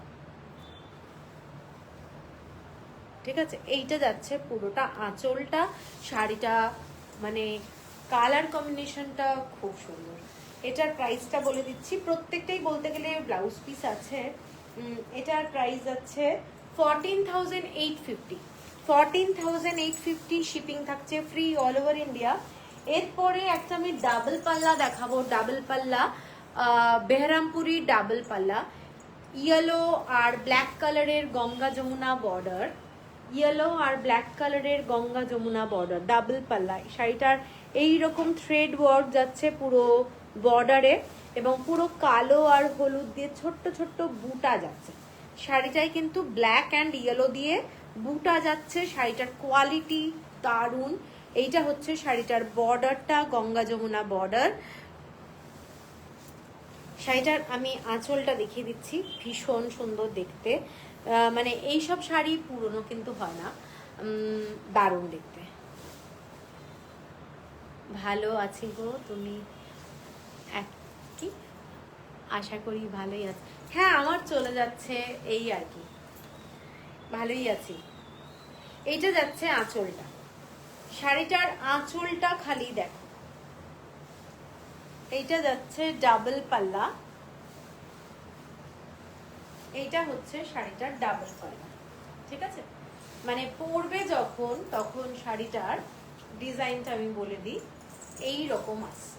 ঠিক আছে। এইটা যাচ্ছে পুরোটা আঁচলটা, শাড়িটা মানে কালার কম্বিনেশনটা খুব সুন্দর। এটার প্রাইসটা বলে দিচ্ছি, প্রত্যেকটাই বলতে গেলে ব্লাউজ পিস আছে। এটার প্রাইস আছে 14,850, 14,850, শিপিং থাকছে ফ্রি অল ওভার ইন্ডিয়া। এরপরে একটা আমি ডাবল পাল্লা দেখাবো, ডাবল পাল্লা, বেহরামপুরি ডাবল পাল্লা, ইয়েলো আর ব্ল্যাক কালারের গঙ্গা যমুনা বর্ডার, ইয়েলো আর ব্ল্যাক কালারের গঙ্গা যমুনা বর্ডার, ডাবল পাল্লা। শাড়িটার এইরকম থ্রেড ওয়ার্ক যাচ্ছে পুরো বর্ডারে, এবং পুরো কালো আর হলুদ দিয়ে ছোট্ট ছোট্ট বুটা যাচ্ছে। শাড়িটাই কিন্তু ব্ল্যাক অ্যান্ড ইয়েলো দিয়ে বুটা যাচ্ছে। শাড়িটার কোয়ালিটি দারুণ। এইটা হচ্ছে শাড়িটার বর্ডারটা, গঙ্গা যমুনা বর্ডার। শাড়িটার আমি আঁচলটা দেখিয়ে দিচ্ছি, ভীষণ সুন্দর দেখতে। মানে এইসব শাড়ি পুরনো কিন্তু হয় না, দারুণ দেখতে। ভালো আছি গো, তুমি কি? আশা করি ভালোই আছে। হ্যাঁ, আমার চলে যাচ্ছে এই আর কি, ভালোই আছি। এইটা যাচ্ছে আঁচলটা, শাড়িটার আঁচলটা খালি দেখো। এইটা যাচ্ছে ডাবল পাল্লা, এইটা হচ্ছে শাড়িটার ডাবল পাল্লা, ঠিক আছে। মানে পরবে যখন, তখন শাড়িটার ডিজাইনটা আমি বলে দিই, এই রকম আছে,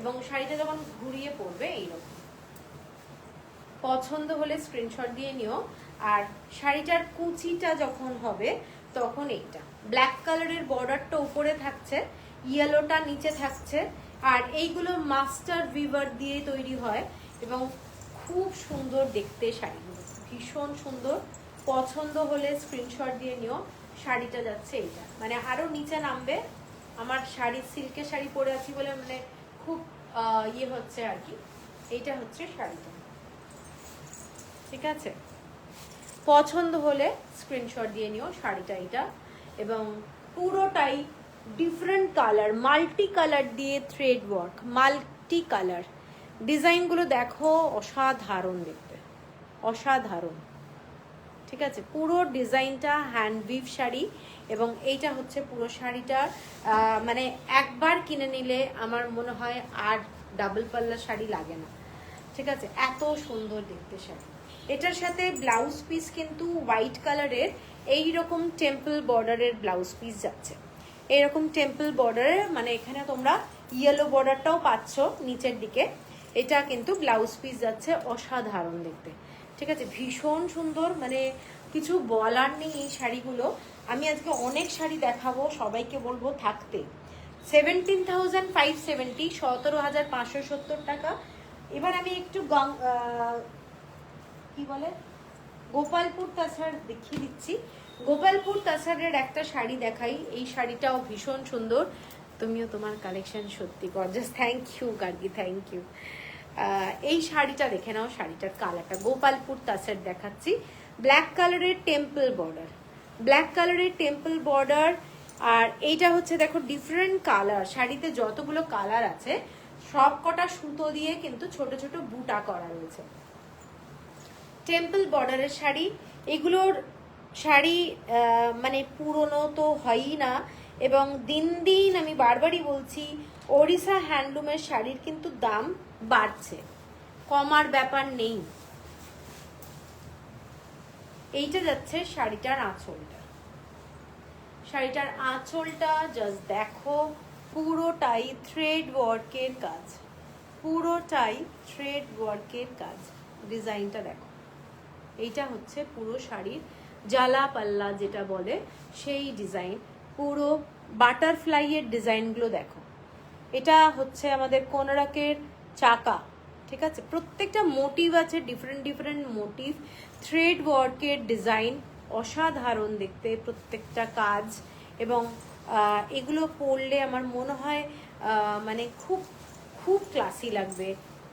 এবং শাড়িটা যখন ঘুরিয়ে পরবে এইরকম। পছন্দ হলে স্ক্রিনশট দিয়ে নিও। আর শাড়িটার কুচিটা যখন হবে তখন এইটা ব্ল্যাক কালারের বর্ডারটা উপরে থাকছে, ইয়েলোটা নিচে থাকছে, আর এইগুলো মাস্টার ভিভার দিয়ে তৈরি হয়, এবং খুব সুন্দর দেখতে শাড়িগুলো, ভীষণ সুন্দর। পছন্দ হলে স্ক্রিনশট দিয়ে নিও। শাড়িটা যাচ্ছে এইটা, মানে আরো নিচে নামবে। আমার শাড়ি সিল্কের শাড়ি পরে আছি বলে মানে খুব ইয়ে হচ্ছে আর কি। এইটা হচ্ছে শাড়িটা, ঠিক আছে। পছন্দ হলে স্ক্রিনশট দিয়ে নিও। শাড়িটা এটা, এবং পুরোটাই ডিফারেন্ট কালার, মাল্টি কালার দিয়ে থ্রেড ওয়ার্ক, মাল্টি কালার। ডিজাইনগুলো দেখো, অসাধারণ দেখতে, অসাধারণ, ঠিক আছে। পুরো ডিজাইনটা হ্যান্ড উইভ শাড়ি, এবং এইটা হচ্ছে পুরো শাড়িটা। মানে একবার কিনে নিলে আমার মনে হয় আর ডাবল পাল্লা শাড়ি লাগে না, ঠিক আছে, এত সুন্দর দেখতে শাড়ি। এটার সাথে ব্লাউজ পিস কিন্তু হোয়াইট কালারের এইরকম টেম্পল বর্ডারের ব্লাউজ পিস যাচ্ছে, এইরকম টেম্পল বর্ডারের, মানে এখানে তোমরা ইয়েলো বর্ডারটাও পাচ্ছ নিচের দিকে। এটা কিন্তু ব্লাউজ পিস যাচ্ছে, অসাধারণ দেখতে, ঠিক আছে, ভীষণ সুন্দর। মানে কিছু বলার নেই এই শাড়িগুলো। আমি আজকে অনেক শাড়ি দেখাবো, সবাইকে বলবো থাকতে। 17,570, 17,570 টাকা। এবার আমি একটু কি বলে গোপালপুর তাছাড় দেখিয়ে দিচ্ছি। গোপালপুর তাছাড়ের একটা শাড়ি দেখাই, এই শাড়িটাও ভীষণ সুন্দর। তুমিও তোমার কালেকশন সত্যি gorgeous, thank you Gargi, thank you. এই শাড়িটা দেখে নাও, শাড়িটার কালারটা গোপালপুর তাছাড় দেখাচ্ছি। ব্ল্যাক কালারের টেম্পল বর্ডার, ব্ল্যাক কালারের টেম্পল বর্ডার। আর এইটা হচ্ছে দেখো ডিফারেন্ট কালার, শাড়িতে যতগুলো কালার আছে সব কটা সুতো দিয়ে কিন্তু ছোট ছোট বুটা করা রয়েছে। টেম্পল বর্ডারের শাড়ি, এগুলোর শাড়ি মানে পুরনো তো হয়ই না, এবং দিন দিন আমি বারবারই বলছি ওড়িশা হ্যান্ডলুমের শাড়ির কিন্তু দাম বাড়ছে, কমার ব্যাপার নেই। এইটা যাচ্ছে শাড়িটার আঁচলটা, শাড়িটার আঁচলটা জাস্ট দেখো, পুরোটাই থ্রেড ওয়ার্কের কাজ, পুরোটাই থ্রেড ওয়ার্কের কাজ। ডিজাইনটা দেখো, এইটা হচ্ছে পুরো শাড়ির জালা পাল্লা যেটা বলে সেই ডিজাইন, পুরো বাটারফ্লাইয়ের ডিজাইনগুলো দেখো, এটা হচ্ছে আমাদের কোনারকের চাকা, ঠিক আছে। প্রত্যেকটা মোটিভ আছে, ডিফারেন্ট ডিফারেন্ট মোটিভ, থ্রেড ওয়ার্কের ডিজাইন, অসাধারণ দেখতে প্রত্যেকটা কাজ। এবং এগুলো পরলে আমার মনে হয় মানে খুব খুব ক্লাসি লাগবে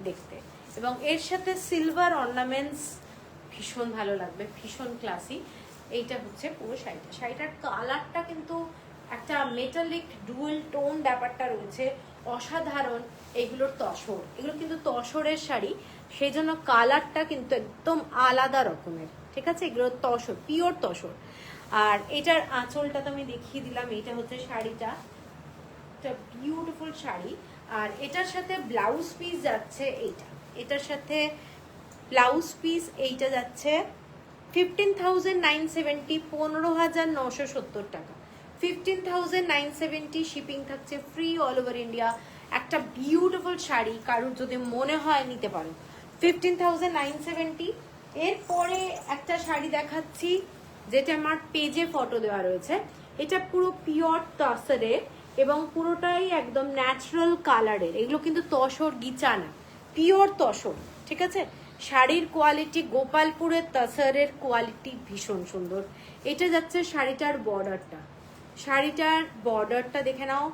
দেখতে। এবং এর সাথে সিলভার অর্নামেন্টস ভীষণ ভালো লাগবে, ভীষণ ক্লাসি। এইটা হচ্ছে পুরো শাড়িটা। শাড়িটার কালারটা কিন্তু একটা মেটালিক ডুয়েল টোন ব্যাপারটা রয়েছে, অসাধারণ। এগুলোর তসর, এগুলো কিন্তু তসরের শাড়ি, সেই জন্য কালারটা কিন্তু একদম আলাদা রকমের, ঠিক আছে। এগুলো তসর, পিওর তসর। আর এটার আঁচলটা তো আমি দেখিয়ে দিলাম। এটা হচ্ছে শাড়িটা, একটা বিউটিফুল শাড়ি। আর এটার সাথে ব্লাউজ পিস যাচ্ছে এইটা, এটার সাথে ব্লাউজ পিস এইটা যাচ্ছে 15,970, 15,970 টাকা। 15,970 শিপিং থাকছে, ফ্রি অল ওভার ইন্ডিয়া। একটা বিউটিফুল শাড়ি, কারোর যদি মনে হয় নিতে পারো, 15,970। এরপরে একটা শাড়ি দেখাচ্ছি যেটা আমার পেজে ফটো দেওয়া রয়েছে। এটা পুরো পিওর তসরের এবং পুরোটাই একদম ন্যাচারাল কালারের। এগুলো কিন্তু তসর গিচা না, পিওর তসর, ঠিক আছে। শাড়ির কোয়ালিটি, গোপালপুরের তসরের কোয়ালিটি ভীষণ সুন্দর। এটা যাচ্ছে শাড়িটার বর্ডারটা, শাড়িটার বর্ডারটা দেখে নাও,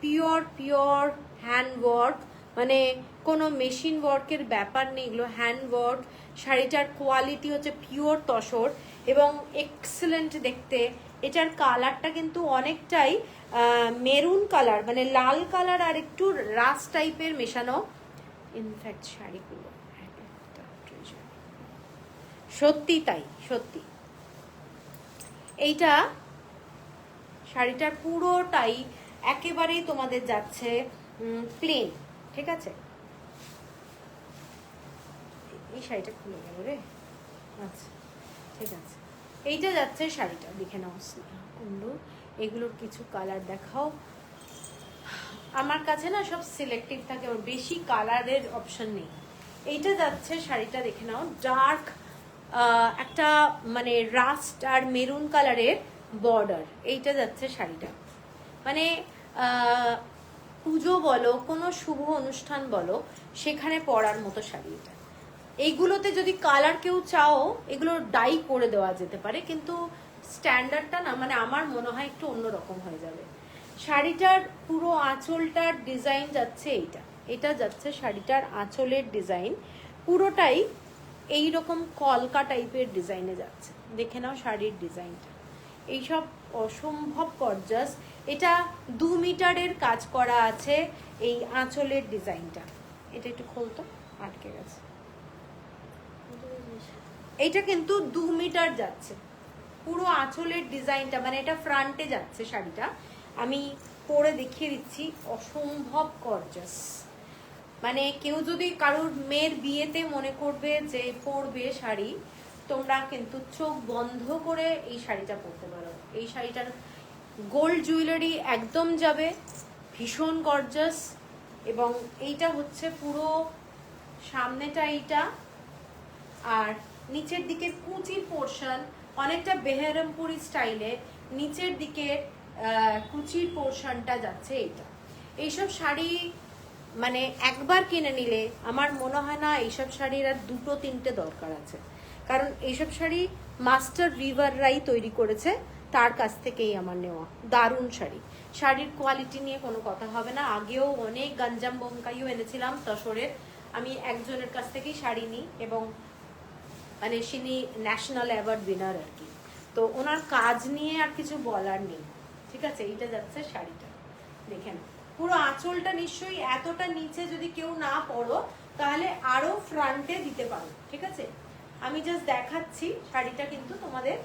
পিওর পিওর হ্যান্ড ওয়ার্ক, মানে কোনো মেশিন ওয়ার্কের ব্যাপার নেই, এগুলো হ্যান্ড ওয়ার্ক। শাড়িটার কোয়ালিটি হচ্ছে পিওর তসর এবং এক্সেলেন্ট দেখতে। এটার কালারটা কিন্তু অনেকটাই মেরুন কালার, মানে লাল কালার আর একটু রাস্ট টাইপের মেশানো। ইনফ্যাক্ট শাড়িগুলো সত্যি তাই, সত্যি। এইটা শাড়িটার পুরোটাই একেবারেই তোমাদের যাচ্ছে প্লেন, ঠিক আছে। এই শাড়িটা খুলে গেল রে, আচ্ছা ঠিক আছে। এইটা যাচ্ছে শাড়িটা, দেখে নাও কুন্ডু। এগুলোর কিছু কালার দেখাও। আমার কাছে না সব সিলেক্টিভ থাকে, ওর বেশি কালারের অপশন নেই। এইটা যাচ্ছে শাড়িটা, দেখে নাও, ডার্ক একটা মানে রাস্ট আর মেরুন কালারের বর্ডার। এইটা যাচ্ছে শাড়িটা, মানে পুজো বলো, কোনো শুভ অনুষ্ঠান বলো, সেখানে পরার মতো শাড়ি এটা। এইগুলোতে যদি কালার কেউ চাও, এগুলো ডাই করে দেওয়া যেতে পারে, কিন্তু স্ট্যান্ডার্ডটা না, মানে আমার মনে হয় একটু অন্যরকম হয়ে যাবে। শাড়িটার পুরো আঁচলটার ডিজাইন যাচ্ছে এইটা, এটা যাচ্ছে শাড়িটার আঁচলের ডিজাইন, পুরোটাই এইরকম কলকা টাইপের ডিজাইনে যাচ্ছে। দেখে নাও শাড়ির ডিজাইনটা, এইসব অসম্ভব গর্জাস। এটা 2 মিটারের কাজ করা আছে এই আঁচলের ডিজাইনটা। এটা একটু খোলতো, আটকে গেছে। এইটা কিন্তু 2 মিটার যাচ্ছে পুরো আঁচলের ডিজাইনটা, মানে এটা ফ্রন্টে যাচ্ছে শাড়িটা। আমি পরে দেখিয়ে দিচ্ছি, অসম্ভব গর্জাস। মানে কেউ যদি কারোর মেয়ের বিয়েতে মনে করবে যে পরবে শাড়ি, তোমরা কিন্তু চোখ বন্ধ করে এই শাড়িটা পরতে পারো। এই শাড়িটার গোল্ড জুয়েলারি একদম যাবে, ভীষণ গর্জাস। এবং এইটা হচ্ছে পুরো সামনেটা এইটা, আর নিচের দিকের কুচির পোর্শন অনেকটা বেহারামপুরি স্টাইলে, নিচের দিকের কুচির পোর্শনটা যাচ্ছে এইটা। এইসব শাড়ি মানে একবার কিনে নিলে আমার মনে হয় না এইসব শাড়ির আর 2-3টে দরকার আছে, কারণ এইসব শাড়ি মাস্টার উইভাররাই তৈরি করেছে, তার কাছ থেকেই আমার নেওয়া। দারুণ শাড়ি, শাড়ির কোয়ালিটি নিয়ে কোনো কথা হবে না। আগেও অনেক গঞ্জাম বোমকাইও এনেছিলাম তসরের, আমি একজনের কাছ থেকেই শাড়ি নিই, এবং মানে তিনি ন্যাশনাল অ্যাওয়ার্ড উইনার আর কি, তো ওনার কাজ নিয়ে আর কিছু বলার নেই, ঠিক আছে। এইটা যাচ্ছে শাড়িটা, দেখেন পুরো আঁচলটা নিশ্চয়ই এতটা নিচে যদি কেউ না পরো তাহলে আরো ফ্রন্টে দিতে পারো, ঠিক আছে। আমি জাস্ট দেখাচ্ছি শাড়িটা, কিন্তু তোমাদের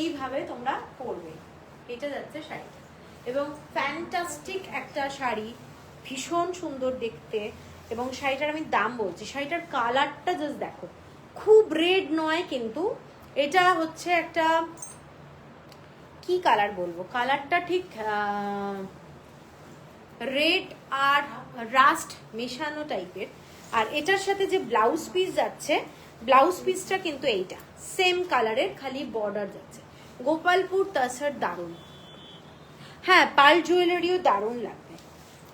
এইভাবে তোমরা পরবে। এটা যাচ্ছে শাড়িটা, এবং ফ্যান্টাস্টিক একটা শাড়ি, ভীষণ সুন্দর দেখতে। এবং শাড়িটার আমি দাম বলছি, শাড়িটার কালারটা জাস্ট দেখো, খুব রেড নয়, কিন্তু এটা হচ্ছে একটা কি কালার বলবো, কালারটা ঠিক রেড আর রাস্ট মেশানো টাইপের। আর এটার সাথে যে ব্লাউজ পিস যাচ্ছে, ব্লাউজ পিসটা কিন্তু এইটা সেম কালারের, খালি বর্ডার যাচ্ছে। গোপালপুর তসর দারুণ, হ্যাঁ পার্ল জুয়েলারিও দারুণ লাগবে।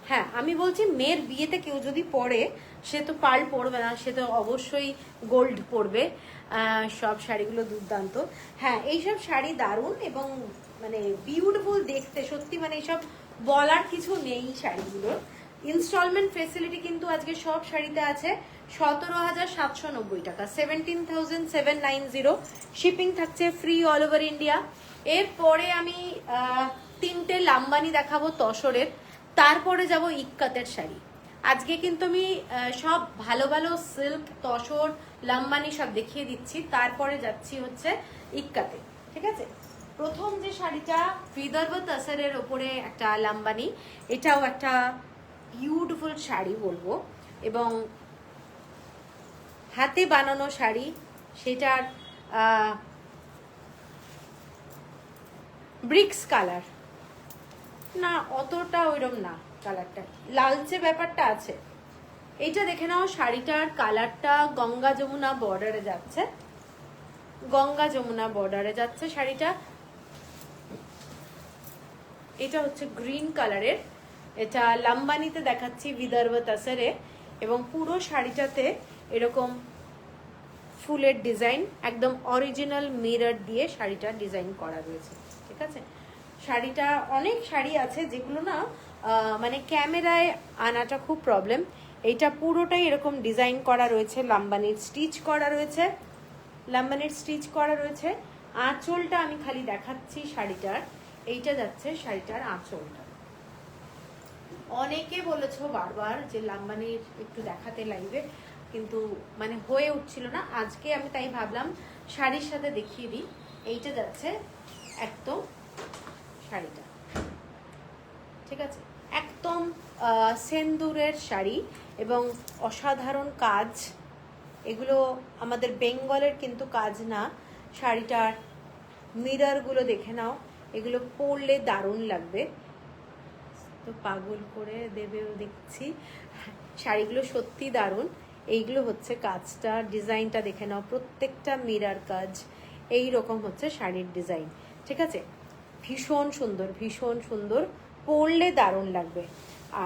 হ্যাঁ আমি বলছি মেয়ের বিয়েতে কেউ যদি পরে, সে তো পার্ল পরবে না, সে তো অবশ্যই গোল্ড পরবে। সব শাড়িগুলো দুর্দান্ত। হ্যাঁ এইসব শাড়ি দারুণ এবং মানে বিউটিফুল দেখতে, সত্যি মানে এইসব বলার কিছু নেই শাড়িগুলো। ইনস্টলমেন্ট ফেসিলিটি কিন্তু আজকে সব শাড়িতে আছে 17,790 টাকা, 17,790। শিপিং থাকছে ফ্রি অল ওভার ইন্ডিয়া। এরপরে আমি তিনটে লাম্বানি দেখাবো তসরের, তারপরে যাব ইক্কাতের শাড়ি। আজকে কিন্তু আমি সব ভালো ভালো সিল্ক, তসর, লাম্বানি সব দেখিয়ে দিচ্ছি, তারপরে যাচ্ছি হচ্ছে ইক্কাতে। ঠিক আছে, প্রথম যে শাড়িটা বিদর্ভ তাসারের ওপরে একটা লাম্বানি, এটাও একটা বিউটিফুল শাড়ি বলবো, এবং হাতে বানানো শাড়ি। সেটার ব্রিক্স কালার না, অতটা ওইরকম না, কালারটা লালচে ব্যাপারটা আছে। এইটা দেখে নাও, শাড়িটার কালারটা গঙ্গা যমুনা বর্ডারে যাচ্ছে, গঙ্গা যমুনা বর্ডারে যাচ্ছে শাড়িটা। এটা হচ্ছে গ্রিন কালারের, এটা লাম্বানিতে দেখাচ্ছি বিদর্ভ তাসারে, এবং পুরো শাড়িটাতে এরকম ফুলের ডিজাইন, একদম অরিজিনাল মিরর দিয়ে শাড়িটা ডিজাইন করা রয়েছে। ঠিক আছে, শাড়িটা অনেক শাড়ি আছে যেগুলো না মানে ক্যামেরায় আনাটা খুব প্রবলেম। এইটা পুরোটাই এরকম ডিজাইন করা রয়েছে, লাম্বানির স্টিচ করা রয়েছে, লাম্বানির স্টিচ করা রয়েছে। আঁচলটা আমি খালি দেখাচ্ছি শাড়িটার, এইটা যাচ্ছে শাড়িটার আঁচলটা। অনেকে বলেছো বারবার যে লাম্বানির একটু দেখাতে লাইভে, কিন্তু মানে হয়ে উঠছিল না। আজকে আমি তাই ভাবলাম শাড়ির সাথে দেখিয়ে দিই। এইটা যাচ্ছে একদম শাড়িটা, ঠিক আছে, একদম সেন্দুরের শাড়ি এবং অসাধারণ কাজ। এগুলো আমাদের বেঙ্গলের কিন্তু কাজ না। শাড়িটার মিররগুলো দেখে নাও, এগুলো পরলে দারুণ লাগবে। তো পাগল করে দেবেও দেখছি, শাড়িগুলো সত্যি দারুণ। এইগুলো হচ্ছে কাজটা, ডিজাইনটা দেখে নাও, প্রত্যেকটা মিরর কাজ। এই রকম হচ্ছে শাড়ির ডিজাইন। ঠিক আছে, ভীষণ সুন্দর, ভীষণ সুন্দর, পরলে দারুণ লাগবে।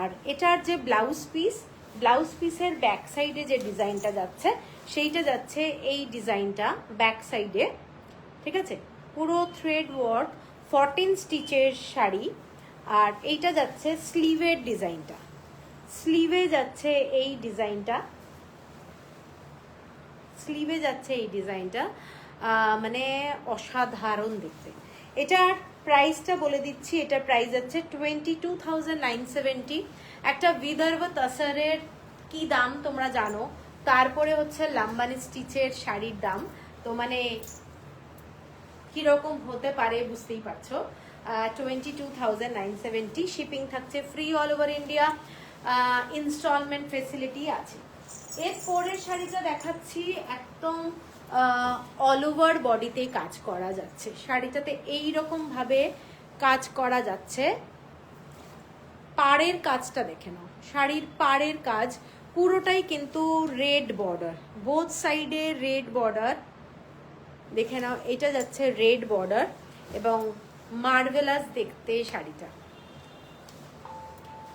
আর এটার যে ব্লাউজ পিস, ব্লাউজ পিসের ব্যাক সাইডে যে ডিজাইনটা যাচ্ছে, সেইটা যাচ্ছে এই ডিজাইনটা ব্যাক সাইডে। ঠিক আছে, পুরো থ্রেড ওয়ার্ক 14 স্টিচের শাড়ি। আর এইটা যাচ্ছে স্লিভের ডিজাইনটা, স্লিভে যাচ্ছে এই ডিজাইনটা, স্লিভে যাচ্ছে এই ডিজাইনটা, মানে অসাধারণ দেখতে। এটার প্রাইসটা বলে দিচ্ছি, এটার প্রাইস যাচ্ছে 22,970। একটা বিদর্ভ তাসারের কি দাম তোমরা জানো, তারপরে হচ্ছে লাম্বানি স্টিচের শাড়ির দাম, তো মানে কিরকম হতে পারে বুঝতেই পারছো। 22,970। শিপিং থাকছে free all over India, installment facility আছে। এর পরের শাড়িটা দেখাচ্ছি, একদম অল ওভার বডিতে কাজ করা যাচ্ছে শাড়িটাতে, এইরকম ভাবে কাজ করা যাচ্ছে। পাড়ের কাজটা দেখে নাও, শাড়ির পাড়ের কাজ পুরোটাই কিন্তু রেড বর্ডার, বোথ সাইডে রেড বর্ডার দেখে নাও। এটা যাচ্ছে রেড বর্ডার এবং মার্ভেলাস দেখতে শাড়িটা।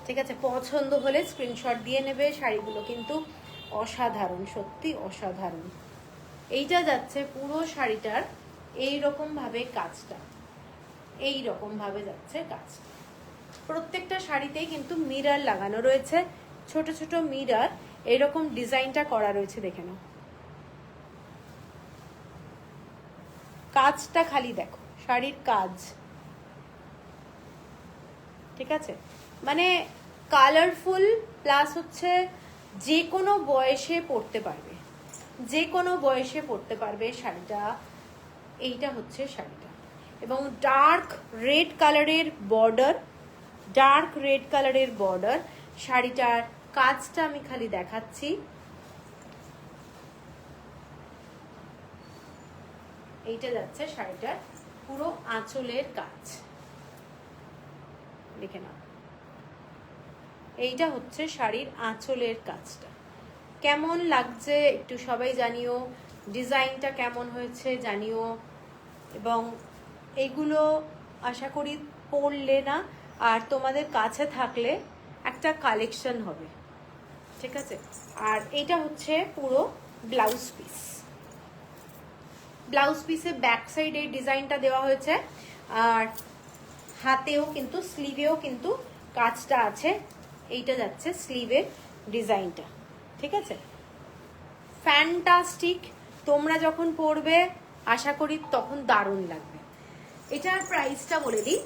ঠিক আছে, পছন্দ হলে স্ক্রিনশট দিয়ে নেবে। শাড়িগুলো কিন্তু অসাধারণ, সত্যি অসাধারণ। এইটা যাচ্ছে পুরো শাড়িটার এইরকম ভাবে কাজটা, এইরকম ভাবে যাচ্ছে কাজটা। প্রত্যেকটা শাড়িতেই কিন্তু মিরর লাগানো রয়েছে, ছোট ছোট মিরর, এরকম ডিজাইনটা করা রয়েছে দেখে নাও। কাজটা খালি দেখো, শাড়ির কাজ। ঠিক আছে, মানে কালারফুল প্লাস হচ্ছে যে কোনো বয়সে পরতে পারবে, যে কোনো বয়সে পরতে পারবে শাড়িটা। এইটা হচ্ছে শাড়িটা, এবং ডার্ক রেড কালারের বর্ডার, ডার্ক রেড কালারের বর্ডার। শাড়িটার কাজটা আমি খালি দেখাচ্ছি, এইটা যাচ্ছে শাড়িটার পুরো আঁচলের কাজ দেখে নাও। এইটা হচ্ছে শাড়ির আঁচলের কাজটা। কেমন লাগছে একটু সবাই জানিও, ডিজাইনটা কেমন হয়েছে জানিও, এবং এগুলো আশা করি পরলে না, আর তোমাদের কাছে থাকলে একটা কালেকশন হবে, ঠিক আছে। আর এটা হচ্ছে পুরো ব্লাউজ পিস, ব্লাউজ পিসে ব্যাক সাইড এই ডিজাইনটা দেওয়া হয়েছে, আর হাতেও কিন্তু স্লিভেও কিন্তু কাজটা আছে। এইটা যাচ্ছে স্লিভের ডিজাইনটা, ঠিক আছে। ফ্যান্টাস্টিক, তোমরা যখন পরবে আশা করি তখন দারুণ লাগবে। এটার প্রাইসটা বলে দিই,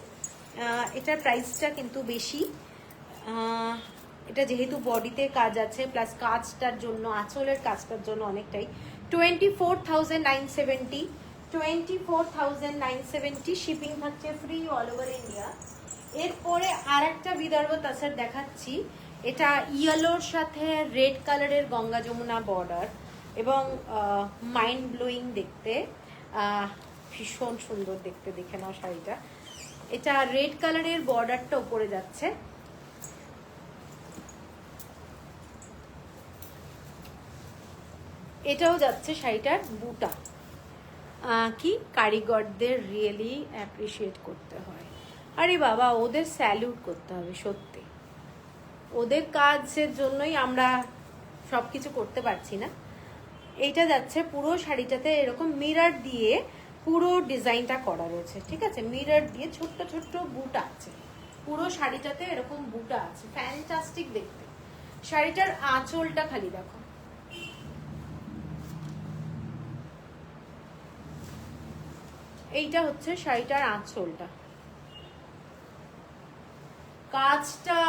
এটার প্রাইসটা কিন্তু বেশি। এটা যেহেতু বডিতে কাজ আছে প্লাস কাজটার জন্য, আঁচলের কাজটার জন্য অনেকটাই, 24,970, 24,970 শিপিং থাকছে ফ্রি অল ওভার ইন্ডিয়া। এরপরে আর একটা বিদর্ভ তাসার দেখাচ্ছি, এটা ইয়েলোর সাথে রেড কালারের গঙ্গা যমুনা বর্ডার এবং মাইন্ড ব্লোয়িং দেখতে, ভীষণ সুন্দর দেখতে, দেখে নাও শাড়িটা। এটা রেড কালারের বর্ডারটা উপরে যাচ্ছে, এটাও যাচ্ছে শাড়িটার বুটা। কি কারিগরদের রিয়েলি অ্যাপ্রিসিয়েট করতে হয়, আরে বাবা ওদের স্যালুট করতে হবে সত্যি, ওদের কাজের জন্যই আমরা সব কিছু করতে পারছি না। এইটা যাচ্ছে পুরো শাড়িটাতে এরকম মিরর দিয়ে পুরো ডিজাইনটা করা রয়েছে, ঠিক আছে। মিরর দিয়ে ছোট্ট ছোট্ট বুটা আছে, পুরো শাড়িটাতে এরকম বুটা আছে, ফ্যান্টাস্টিক দেখতে। শাড়িটার আঁচলটা খালি দেখো, এইটা হচ্ছে শাড়িটার আঁচলটা, কাজটা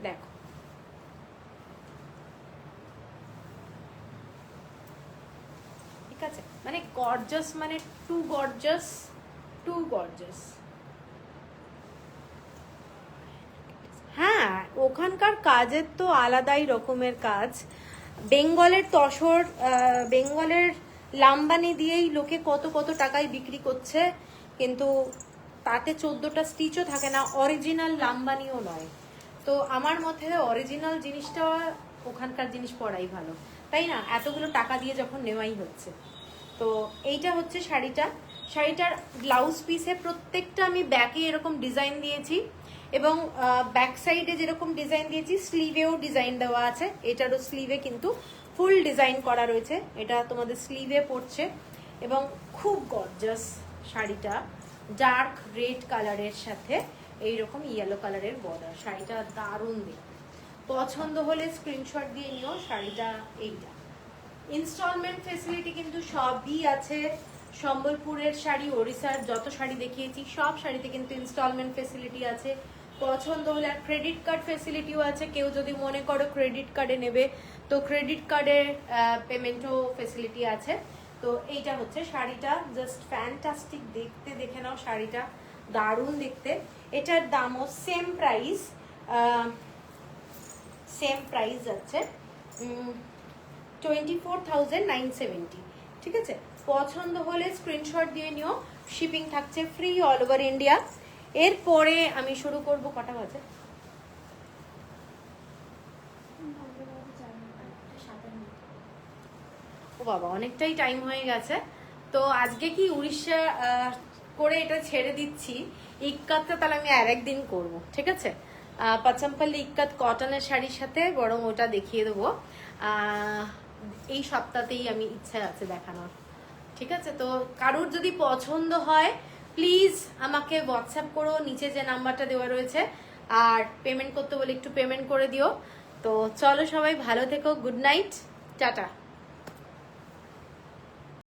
দেখো, ঠিক আছে। মানে গর্জাস, মানে টু গর্জাস, টু গর্জাস। হ্যাঁ, ওখানকার কাজের তো আলাদাই রকমের কাজ। বেঙ্গলের তসর, বেঙ্গলের লাম্বানি দিয়েই লোকে কত কত টাকায় বিক্রি করছে, কিন্তু তাতে 14টা স্টিচও থাকে না, অরিজিনাল লাম্বানিও নয়। তো আমার মতে অরিজিনাল জিনিসটা ওখানকার জিনিস পরাই ভালো, তাই না? এতগুলো টাকা দিয়ে যখন নেওয়াই হচ্ছে। তো এইটা হচ্ছে শাড়িটা, শাড়িটার ব্লাউজ পিসে প্রত্যেকটা আমি ব্যাকে এরকম ডিজাইন দিয়েছি এবং ব্যাক সাইডে যেরকম ডিজাইন দিয়েছি স্লিভেও ডিজাইন দেওয়া আছে। এটারও স্লিভে কিন্তু ফুল ডিজাইন করা রয়েছে, এটা তোমাদের স্লিভে পড়ছে এবং খুব গর্জাস শাড়িটা, ডার্ক রেড কালারের সাথে এইরকম ইয়েলো কালারের বর্ডার। শাড়িটা দারুণ দেখতে, পছন্দ হলে স্ক্রিনশট দিয়ে নিও। শাড়িটা এইটা, ইনস্টলমেন্ট ফেসিলিটি কিন্তু সবই আছে। সম্বলপুরের শাড়ি, ওড়িশার যত শাড়ি দেখিয়েছি সব শাড়িতে কিন্তু ইনস্টলমেন্ট ফেসিলিটি আছে। পছন্দ হলে আর ক্রেডিট কার্ড ফেসিলিটিও আছে, কেউ যদি মনে করো ক্রেডিট কার্ডে নেবে তো ক্রেডিট কার্ডের পেমেন্টও ফেসিলিটি আছে। তো এইটা হচ্ছে শাড়িটা, জাস্ট ফ্যান্টাস্টিক দেখতে, দেখে নাও শাড়িটা দারুণ দেখতে। এটার দামও সেম প্রাইস যাচ্ছে 24,970, ঠিক আছে। পছন্দ হলে স্ক্রিনশট দিয়ে নিও, শিপিং থাকছে ফ্রি অল ওভার ইন্ডিয়া। এরপরে আমি শুরু করব, কটা বাজে? ও বাবা, অনেকটাই টাইম হয়ে গেছে। তো আজকে কি উড়িষ্যা করে এটা ছেড়ে দিচ্ছি, ইক্কাতটা তাহলে আমি আর একদিন করবো, ঠিক আছে। পাচাম্পাল্লি ইক্কাত কটনের শাড়ির সাথে বরং ওটা দেখিয়ে দেবো, এই সপ্তাহতেই আমি ইচ্ছা আছে দেখানোর, ঠিক আছে। তো কারোর যদি পছন্দ হয় প্লিজ আমাকে হোয়াটসঅ্যাপ করো, নিচে যে নাম্বারটা দেওয়া রয়েছে, আর পেমেন্ট করতে বলে একটু পেমেন্ট করে দিও। তো চলো সবাই ভালো থেকো, গুড নাইট, টাটা।